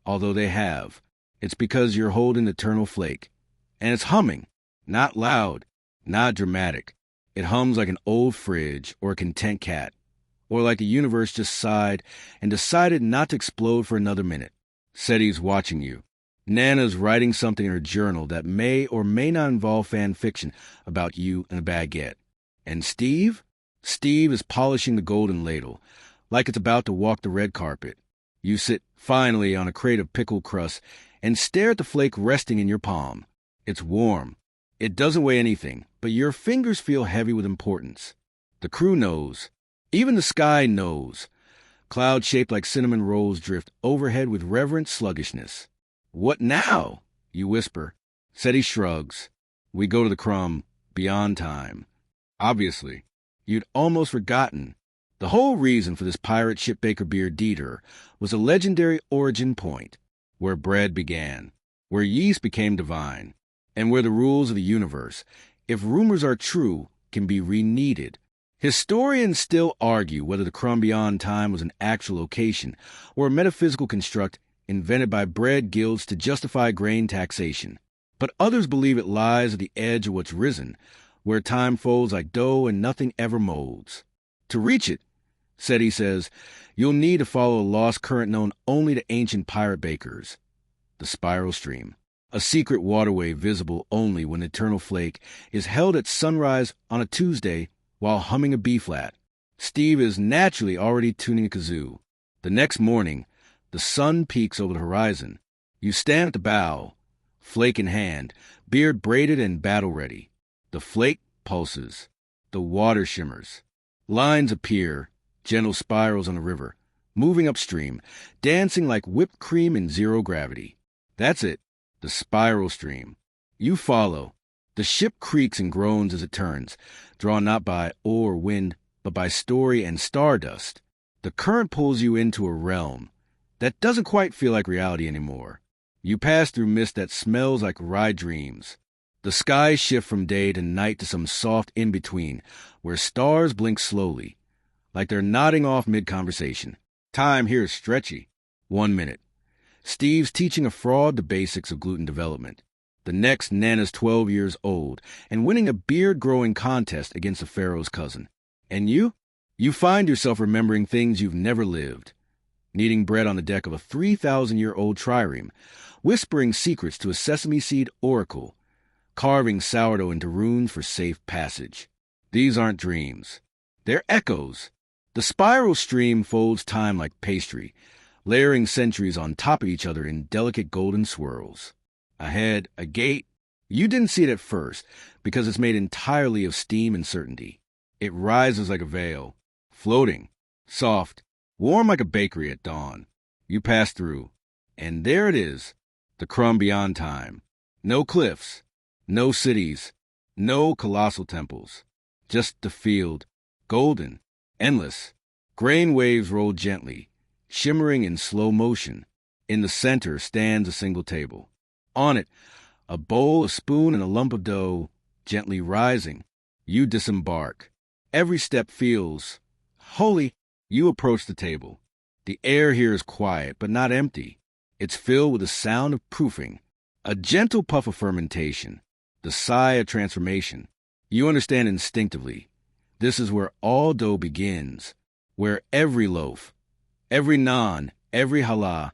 although they have. It's because you're holding the eternal flake. And it's humming. Not loud, not dramatic. It hums like an old fridge or a content cat, or like the universe just sighed and decided not to explode for another minute. Seti's watching you. Nana's writing something in her journal that may or may not involve fan fiction about you and a baguette. And Steve? Steve is polishing the golden ladle, like it's about to walk the red carpet. You sit, finally, on a crate of pickled crust and stare at the flake resting in your palm. It's warm. It doesn't weigh anything, but your fingers feel heavy with importance. The crew knows. Even the sky knows. Clouds shaped like cinnamon rolls drift overhead with reverent sluggishness. What now? You whisper. Seti shrugs. We go to the crumb, beyond time. Obviously. You'd almost forgotten. The whole reason for this pirate ship Baker Beer Dieter was a legendary origin point, where bread began, where yeast became divine, and where the rules of the universe, if rumors are true, can be re-kneaded. Historians still argue whether the crumb beyond time was an actual location or a metaphysical construct invented by bread guilds to justify grain taxation. But others believe it lies at the edge of what's risen, where time folds like dough and nothing ever molds. To reach it, Seti says, you'll need to follow a lost current known only to ancient pirate bakers. The spiral stream, a secret waterway visible only when the eternal flake is held at sunrise on a Tuesday while humming a B-flat. Steve is naturally already tuning a kazoo. The next morning, the sun peaks over the horizon. You stand at the bow, flake in hand, beard braided and battle-ready. The flake pulses. The water shimmers. Lines appear, gentle spirals on the river, moving upstream, dancing like whipped cream in zero gravity. That's it, the spiral stream. You follow. The ship creaks and groans as it turns, drawn not by oar or wind, but by story and stardust. The current pulls you into a realm that doesn't quite feel like reality anymore. You pass through mist that smells like rye dreams. The skies shift from day to night to some soft in-between, where stars blink slowly, like they're nodding off mid-conversation. Time here is stretchy. 1 minute. Steve's teaching a fraud the basics of gluten development. The next, Nana's 12 years old and winning a beard-growing contest against a pharaoh's cousin. And you? You find yourself remembering things you've never lived. Kneading bread on the deck of a 3,000-year-old trireme, whispering secrets to a sesame seed oracle, carving sourdough into runes for safe passage. These aren't dreams. They're echoes. The spiral stream folds time like pastry, layering centuries on top of each other in delicate golden swirls. Ahead, a gate. You didn't see it at first, because it's made entirely of steam and certainty. It rises like a veil, floating, soft, warm like a bakery at dawn. You pass through, and there it is, the crumb beyond time. No cliffs, no cities, no colossal temples. Just the field, golden, endless. Grain waves roll gently, shimmering in slow motion. In the center stands a single table. On it, a bowl, a spoon, and a lump of dough, gently rising. You disembark. Every step feels holy. You approach the table. The air here is quiet, but not empty. It's filled with the sound of proofing, a gentle puff of fermentation, the sigh of transformation. You understand instinctively. This is where all dough begins, where every loaf, every naan, every challah,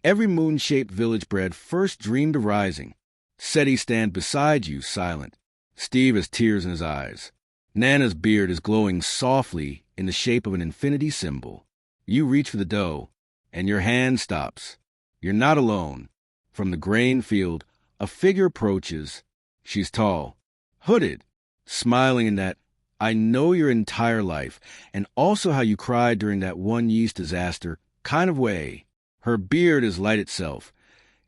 every moon-shaped village bread first dreamed of rising. Seti stands beside you, silent. Steve has tears in his eyes. Nana's beard is glowing softly in the shape of an infinity symbol. You reach for the dough, and your hand stops. You're not alone. From the grain field, a figure approaches. She's tall, hooded, smiling in that I know your entire life, and also how you cried during that one yeast disaster kind of way. Her beard is light itself,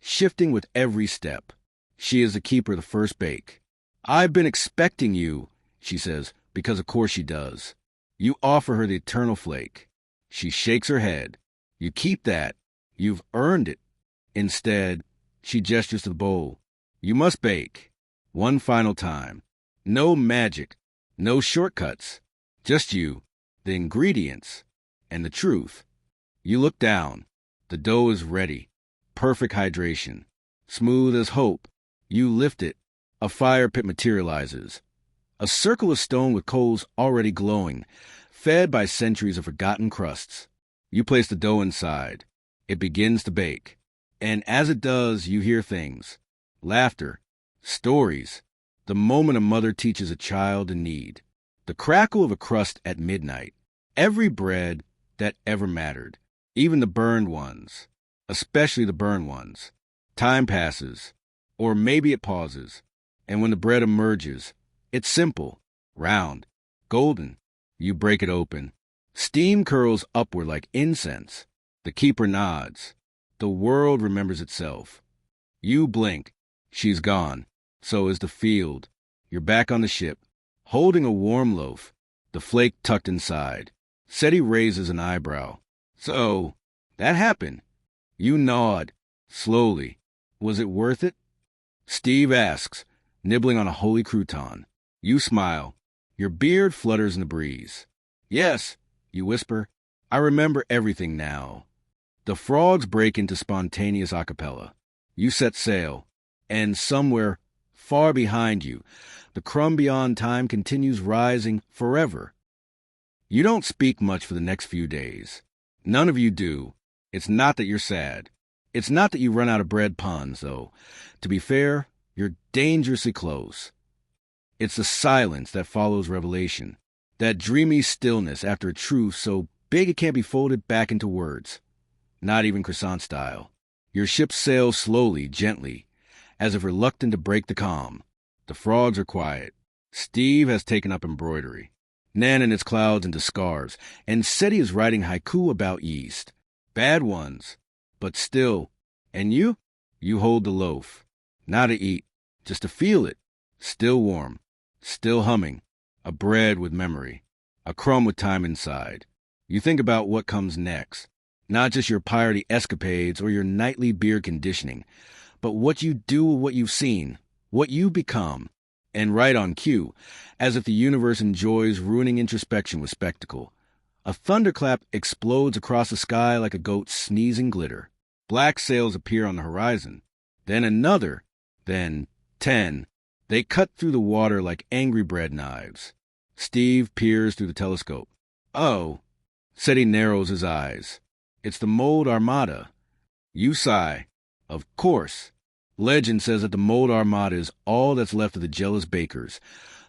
shifting with every step. She is the keeper of the first bake. I've been expecting you, she says, because of course she does. You offer her the eternal flake. She shakes her head. You keep that. You've earned it. Instead, she gestures to the bowl. You must bake. One final time. No magic. No shortcuts. Just you, the ingredients, and the truth. You look down. The dough is ready. Perfect hydration. Smooth as hope. You lift it. A fire pit materializes. A circle of stone with coals already glowing, fed by centuries of forgotten crusts. You place the dough inside. It begins to bake. And as it does, you hear things. Laughter. Stories. The moment a mother teaches a child in need. The crackle of a crust at midnight. Every bread that ever mattered. Even the burned ones. Especially the burned ones. Time passes. Or maybe it pauses. And when the bread emerges, it's simple, round, golden. You break it open. Steam curls upward like incense. The keeper nods. The world remembers itself. You blink. She's gone. So is the field. You're back on the ship, holding a warm loaf, the flake tucked inside. Seti raises an eyebrow. So, that happened. You nod, slowly. Was it worth it? Steve asks, nibbling on a holy crouton. You smile. Your beard flutters in the breeze. Yes, you whisper. I remember everything now. The frogs break into spontaneous a cappella. You set sail, and somewhere far behind you, the crumb beyond time continues rising forever. You don't speak much for the next few days. None of you do. It's not that you're sad. It's not that you run out of bread puns, though. To be fair, you're dangerously close. It's the silence that follows revelation, that dreamy stillness after a truth so big it can't be folded back into words. Not even croissant style. Your ship sails slowly, gently, as if reluctant to break the calm. The frogs are quiet. Steve has taken up embroidery. Nan and its clouds into scarves, and Seti is writing haiku about yeast. Bad ones, but still. And you? You hold the loaf. Not to eat, just to feel it. Still warm, still humming. A bread with memory. A crumb with time inside. You think about what comes next. Not just your piratey escapades or your nightly beer conditioning, but what you do with what you've seen, what you become. And right on cue, as if the universe enjoys ruining introspection with spectacle, a thunderclap explodes across the sky like a goat's sneezing glitter. Black sails appear on the horizon. Then another. Then 10. They cut through the water like angry bread knives. Steve peers through the telescope. Oh. Seti narrows his eyes. It's the Mold Armada. You sigh. Of course. Legend says that the Mold Armada is all that's left of the jealous bakers,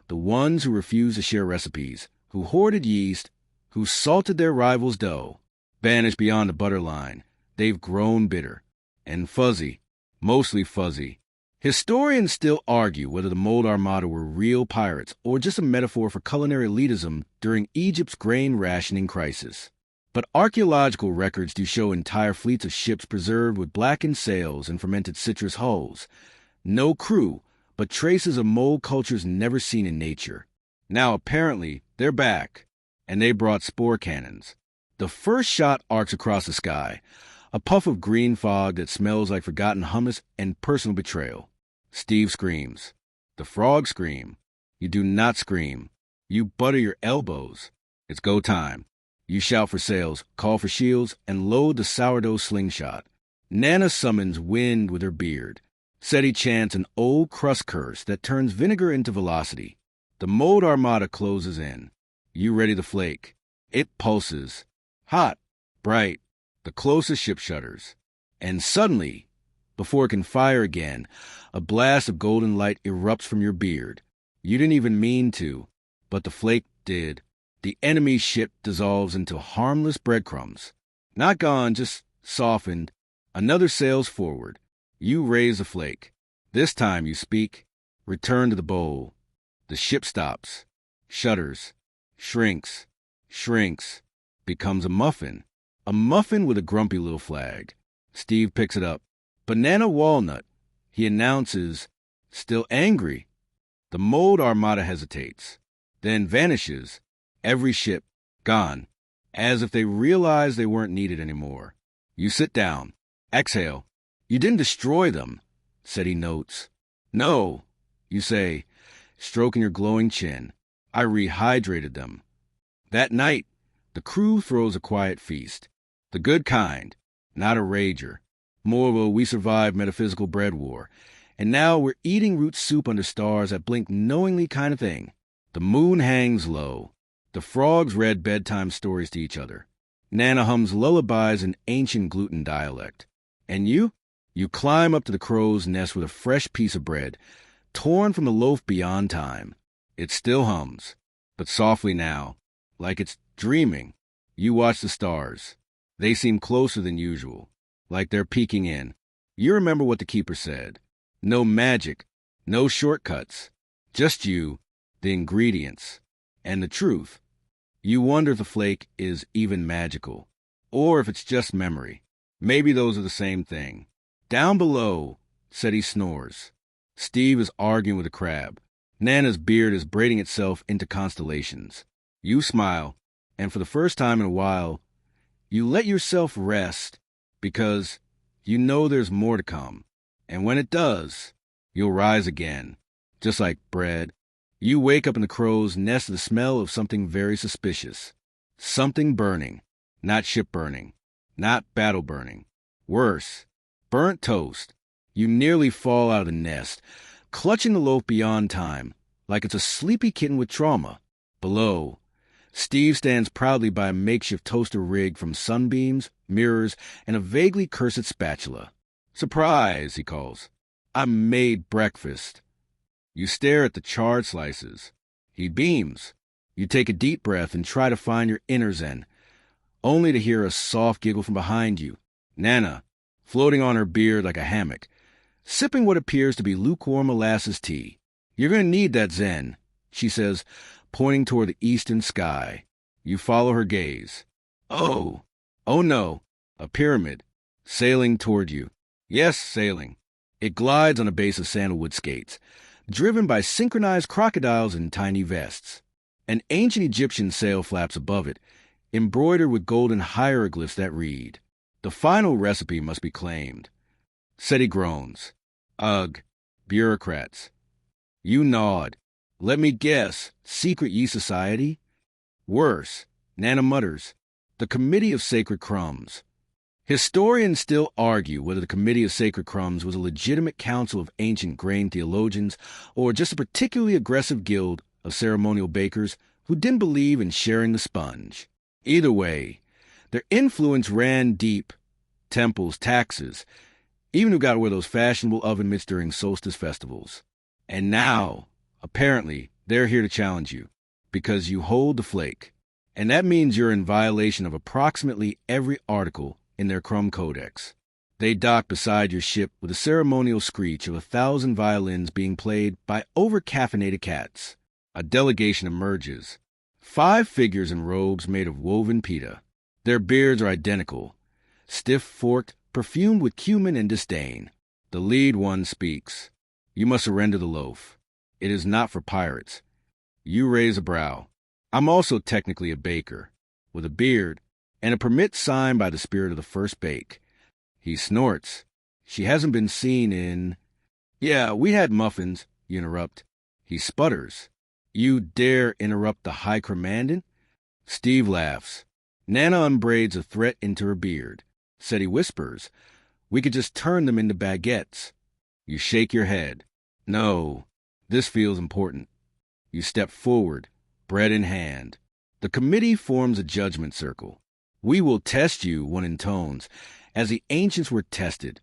the ones who refused to share recipes, who hoarded yeast, who salted their rivals' dough. Banished beyond the butter line, they've grown bitter. And fuzzy. Mostly fuzzy. Historians still argue whether the Mold Armada were real pirates or just a metaphor for culinary elitism during Egypt's grain rationing crisis. But archaeological records do show entire fleets of ships preserved with blackened sails and fermented citrus hulls. No crew, but traces of mold cultures never seen in nature. Now apparently, they're back, and they brought spore cannons. The first shot arcs across the sky, a puff of green fog that smells like forgotten hummus and personal betrayal. Steve screams. The frogs scream. You do not scream. You butter your elbows. It's go time. You shout for sails, call for shields, and load the sourdough slingshot. Nana summons wind with her beard. Seti chants an old crust curse that turns vinegar into velocity. The Mold Armada closes in. You ready to flake. It pulses. Hot. Bright. The closest ship shudders. And suddenly, before it can fire again, a blast of golden light erupts from your beard. You didn't even mean to, but the flake did. The enemy ship dissolves into harmless breadcrumbs. Not gone, just softened. Another sails forward. You raise the flake. This time you speak. Return to the bowl. The ship stops. Shudders. Shrinks. Shrinks. Becomes a muffin. A muffin with a grumpy little flag. Steve picks it up. Banana walnut. He announces, still angry. The mold armada hesitates, then vanishes, every ship gone, as if they realized they weren't needed anymore. You sit down, exhale. You didn't destroy them, Seti notes. No, you say, stroking your glowing chin. I rehydrated them. That night, the crew throws a quiet feast. The good kind, not a rager. More of a we survived metaphysical bread war. And now we're eating root soup under stars that blink knowingly kind of thing. The moon hangs low. The frogs read bedtime stories to each other. Nana hums lullabies in ancient gluten dialect. And you? You climb up to the crow's nest with a fresh piece of bread, torn from the loaf beyond time. It still hums, but softly now, like it's dreaming. You watch the stars. They seem closer than usual, like they're peeking in. You remember what the keeper said. No magic, no shortcuts, just you, the ingredients, and the truth. You wonder if the flake is even magical, or if it's just memory. Maybe those are the same thing. Down below, Seti snores. Steve is arguing with a crab. Nana's beard is braiding itself into constellations. You smile, and for the first time in a while, you let yourself rest because you know there's more to come. And when it does, you'll rise again, just like bread. You wake up in the crow's nest to the smell of something very suspicious. Something burning, not ship burning, not battle burning. Worse, burnt toast. You nearly fall out of the nest, clutching the loaf beyond time, like it's a sleepy kitten with trauma. Below, Steve stands proudly by a makeshift toaster rig from sunbeams, mirrors, and a vaguely cursed spatula. Surprise, he calls. I made breakfast. You stare at the charred slices. He beams. You take a deep breath and try to find your inner zen, only to hear a soft giggle from behind you. Nana, floating on her beard like a hammock, sipping what appears to be lukewarm molasses tea. You're going to need that zen, she says, pointing toward the eastern sky. You follow her gaze. Oh no, a pyramid, sailing toward you. Yes, sailing. It glides on a base of sandalwood skates, driven by synchronized crocodiles in tiny vests. An ancient Egyptian sail flaps above it, embroidered with golden hieroglyphs that read. The final recipe must be claimed. Seti groans. Ugh, bureaucrats. You nod. Let me guess, secret ye society? Worse, Nana mutters. The Committee of Sacred Crumbs. Historians still argue whether the Committee of Sacred Crumbs was a legitimate council of ancient grain theologians or just a particularly aggressive guild of ceremonial bakers who didn't believe in sharing the sponge. Either way, their influence ran deep. Temples, taxes, even who got to wear those fashionable oven mitts during solstice festivals. And now, apparently, they're here to challenge you, because you hold the flake. And that means you're in violation of approximately every article in their crumb codex. They dock beside your ship with a ceremonial screech of 1,000 violins being played by over-caffeinated cats. A delegation emerges. 5 figures in robes made of woven pita. Their beards are identical, stiff-forked, perfumed with cumin and disdain. The lead one speaks. You must surrender the loaf. It is not for pirates. You raise a brow. I'm also technically a baker, with a beard, and a permit signed by the spirit of the first bake. He snorts. She hasn't been seen in... Yeah, we had muffins, you interrupt. He sputters. You dare interrupt the High Commandant? Steve laughs. Nana unbraids a threat into her beard. Seti whispers, we could just turn them into baguettes. You shake your head. No, this feels important. You step forward, bread in hand. The committee forms a judgment circle. We will test you, one intones, as the ancients were tested.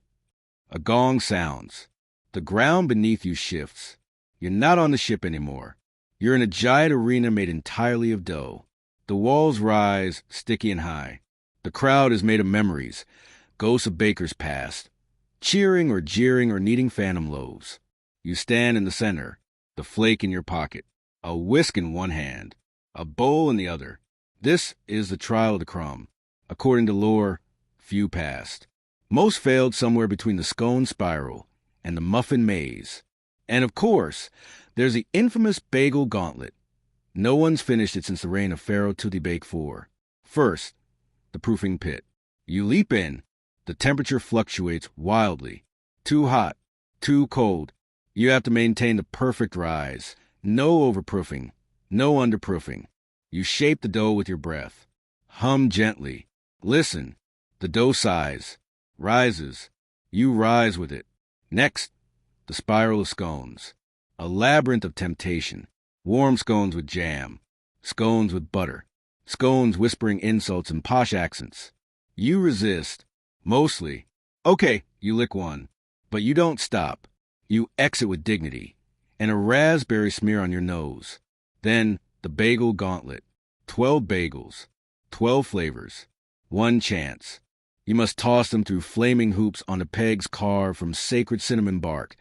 A gong sounds. The ground beneath you shifts. You're not on the ship anymore. You're in a giant arena made entirely of dough. The walls rise, sticky and high. The crowd is made of memories, ghosts of bakers past, cheering or jeering or kneading phantom loaves. You stand in the center, the flake in your pocket, a whisk in one hand, a bowl in the other. This is the trial of the crumb. According to lore, few passed. Most failed somewhere between the scone spiral and the muffin maze. And of course, There's the infamous bagel gauntlet. No one's finished it since the reign of Pharaoh Tutibake IV. First, the proofing pit. You leap in. The temperature fluctuates wildly. Too hot, too cold. You have to maintain the perfect rise. No overproofing, no underproofing. You shape the dough with your breath. Hum gently. Listen. The dough sighs, rises. You rise with it. Next, the spiral of scones. A labyrinth of temptation. Warm scones with jam. Scones with butter. Scones whispering insults in posh accents. You resist. Mostly. Okay, you lick one. But you don't stop. You exit with dignity. And a raspberry smear on your nose. Then, the bagel gauntlet. 12 bagels. 12 flavors. One chance. You must toss them through flaming hoops onto pegs carved from sacred cinnamon bark,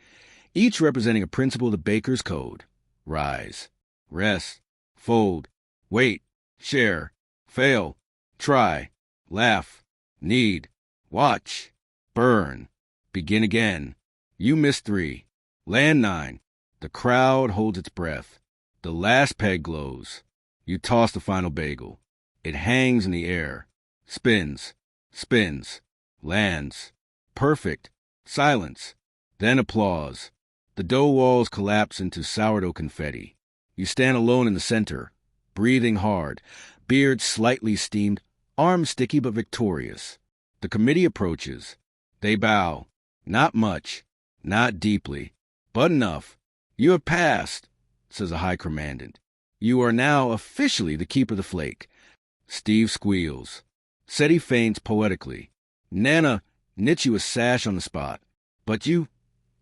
each representing a principle of the baker's code. Rise. Rest. Fold. Wait. Share. Fail. Try. Laugh. Need. Watch. Burn. Begin again. You miss 3. Land 9. The crowd holds its breath. The last peg glows. You toss the final bagel. It hangs in the air. Spins. Spins. Lands. Perfect. Silence. Then applause. The dough walls collapse into sourdough confetti. You stand alone in the center, breathing hard, beard slightly steamed, arms sticky but victorious. The committee approaches. They bow. Not much. Not deeply. But enough. You have passed, says a high commandant. You are now officially the keeper of the flake. Steve squeals. Seti faints poetically. Nana knits you a sash on the spot. But you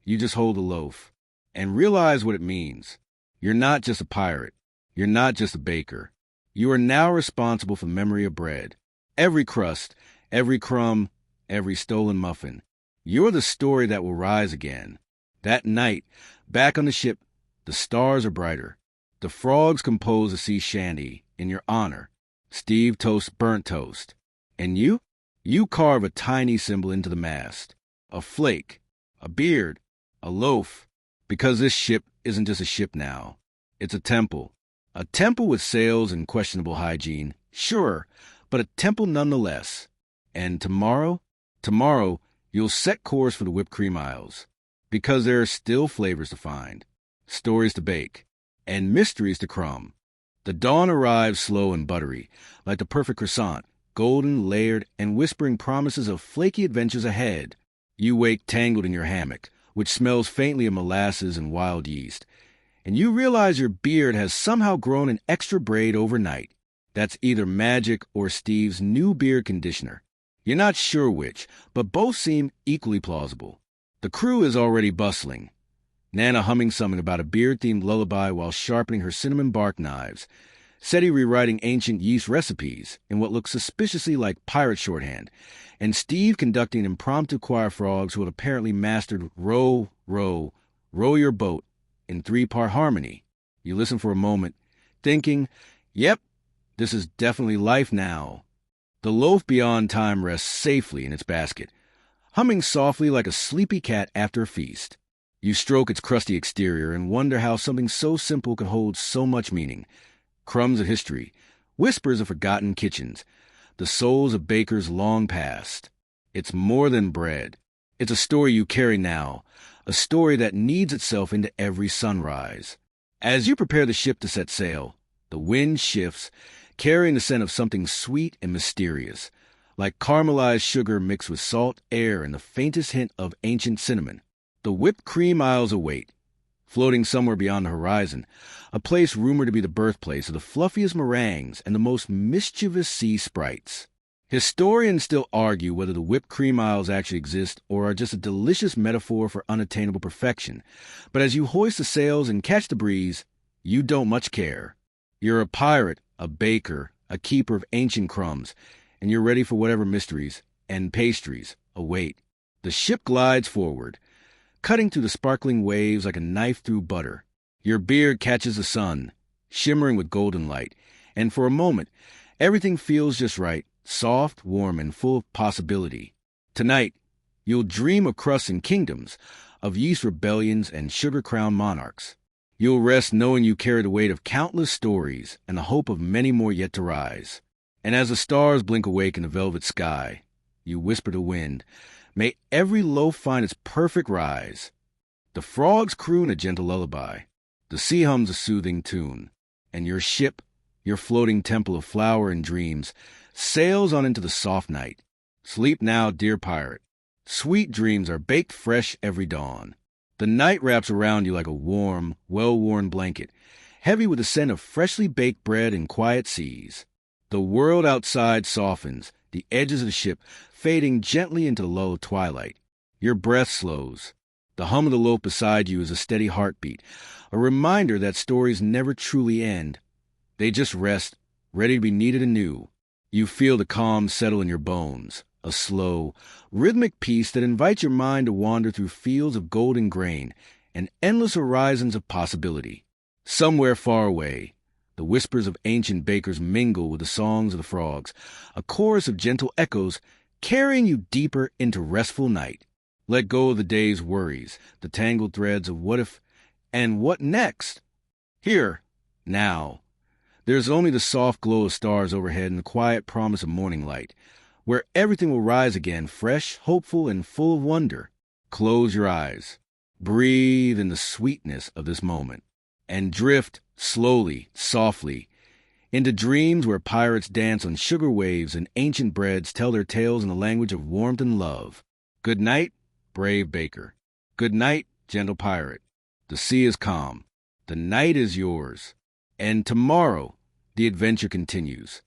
just hold the loaf. And realize what it means. You're not just a pirate. You're not just a baker. You are now responsible for the memory of bread. Every crust, every crumb, every stolen muffin. You're the story that will rise again. That night, back on the ship, the stars are brighter. The frogs compose a sea shanty in your honor. Steve toasts burnt toast. And you? You carve a tiny symbol into the mast. A flake, a beard, a loaf. Because this ship isn't just a ship now. It's a temple. A temple with sails and questionable hygiene, sure, but a temple nonetheless. And tomorrow, you'll set course for the whipped cream aisles. Because there are still flavors to find, stories to bake, and mysteries to crumb. The dawn arrives slow and buttery, like the perfect croissant, golden, layered, and whispering promises of flaky adventures ahead. You wake tangled in your hammock, which smells faintly of molasses and wild yeast, and you realize your beard has somehow grown an extra braid overnight. That's either magic or Steve's new beard conditioner. You're not sure which, but both seem equally plausible. The crew is already bustling. Nana humming something about a beard-themed lullaby while sharpening her cinnamon bark knives. Seti rewriting ancient yeast recipes in what looks suspiciously like pirate shorthand, and Steve conducting impromptu choir frogs who had apparently mastered row, row, row your boat in 3-part harmony. You listen for a moment, thinking, yep, this is definitely life now. The loaf beyond time rests safely in its basket, humming softly like a sleepy cat after a feast. You stroke its crusty exterior and wonder how something so simple could hold so much meaning. Crumbs of history, whispers of forgotten kitchens, the souls of bakers long past. It's more than bread. It's a story you carry now, a story that kneads itself into every sunrise. As you prepare the ship to set sail, the wind shifts, carrying the scent of something sweet and mysterious, like caramelized sugar mixed with salt air and the faintest hint of ancient cinnamon. The whipped cream aisles await, floating somewhere beyond the horizon, a place rumored to be the birthplace of the fluffiest meringues and the most mischievous sea sprites. Historians still argue whether the whipped cream aisles actually exist or are just a delicious metaphor for unattainable perfection, but as you hoist the sails and catch the breeze, you don't much care. You're a pirate, a baker, a keeper of ancient crumbs, and you're ready for whatever mysteries and pastries await. The ship glides forward, cutting through the sparkling waves like a knife through butter. Your beard catches the sun, shimmering with golden light, and for a moment, everything feels just right, soft, warm, and full of possibility. Tonight, you'll dream of crusts and kingdoms, of yeast rebellions and sugar-crowned monarchs. You'll rest knowing you carry the weight of countless stories and the hope of many more yet to rise. And as the stars blink awake in the velvet sky, you whisper to wind, may every loaf find its perfect rise. The frogs croon a gentle lullaby, the sea hums a soothing tune, and your ship, your floating temple of flower and dreams, sails on into the soft night. Sleep now, dear pirate. Sweet dreams are baked fresh every dawn. The night wraps around you like a warm, well-worn blanket, heavy with the scent of freshly baked bread and quiet seas. The world outside softens, the edges of the ship fading gently into the low twilight. Your breath slows. The hum of the loaf beside you is a steady heartbeat, a reminder that stories never truly end. They just rest, ready to be needed anew. You feel the calm settle in your bones, a slow, rhythmic peace that invites your mind to wander through fields of golden grain and endless horizons of possibility. Somewhere far away, the whispers of ancient bakers mingle with the songs of the frogs, a chorus of gentle echoes carrying you deeper into restful night. Let go of the day's worries, the tangled threads of what if and what next. Here, now, there's only the soft glow of stars overhead and the quiet promise of morning light, where everything will rise again, fresh, hopeful, and full of wonder. Close your eyes. Breathe in the sweetness of this moment, and drift slowly, softly, into dreams where pirates dance on sugar waves and ancient breads tell their tales in the language of warmth and love. Good night, brave baker. Good night, gentle pirate. The sea is calm. The night is yours. And tomorrow, the adventure continues.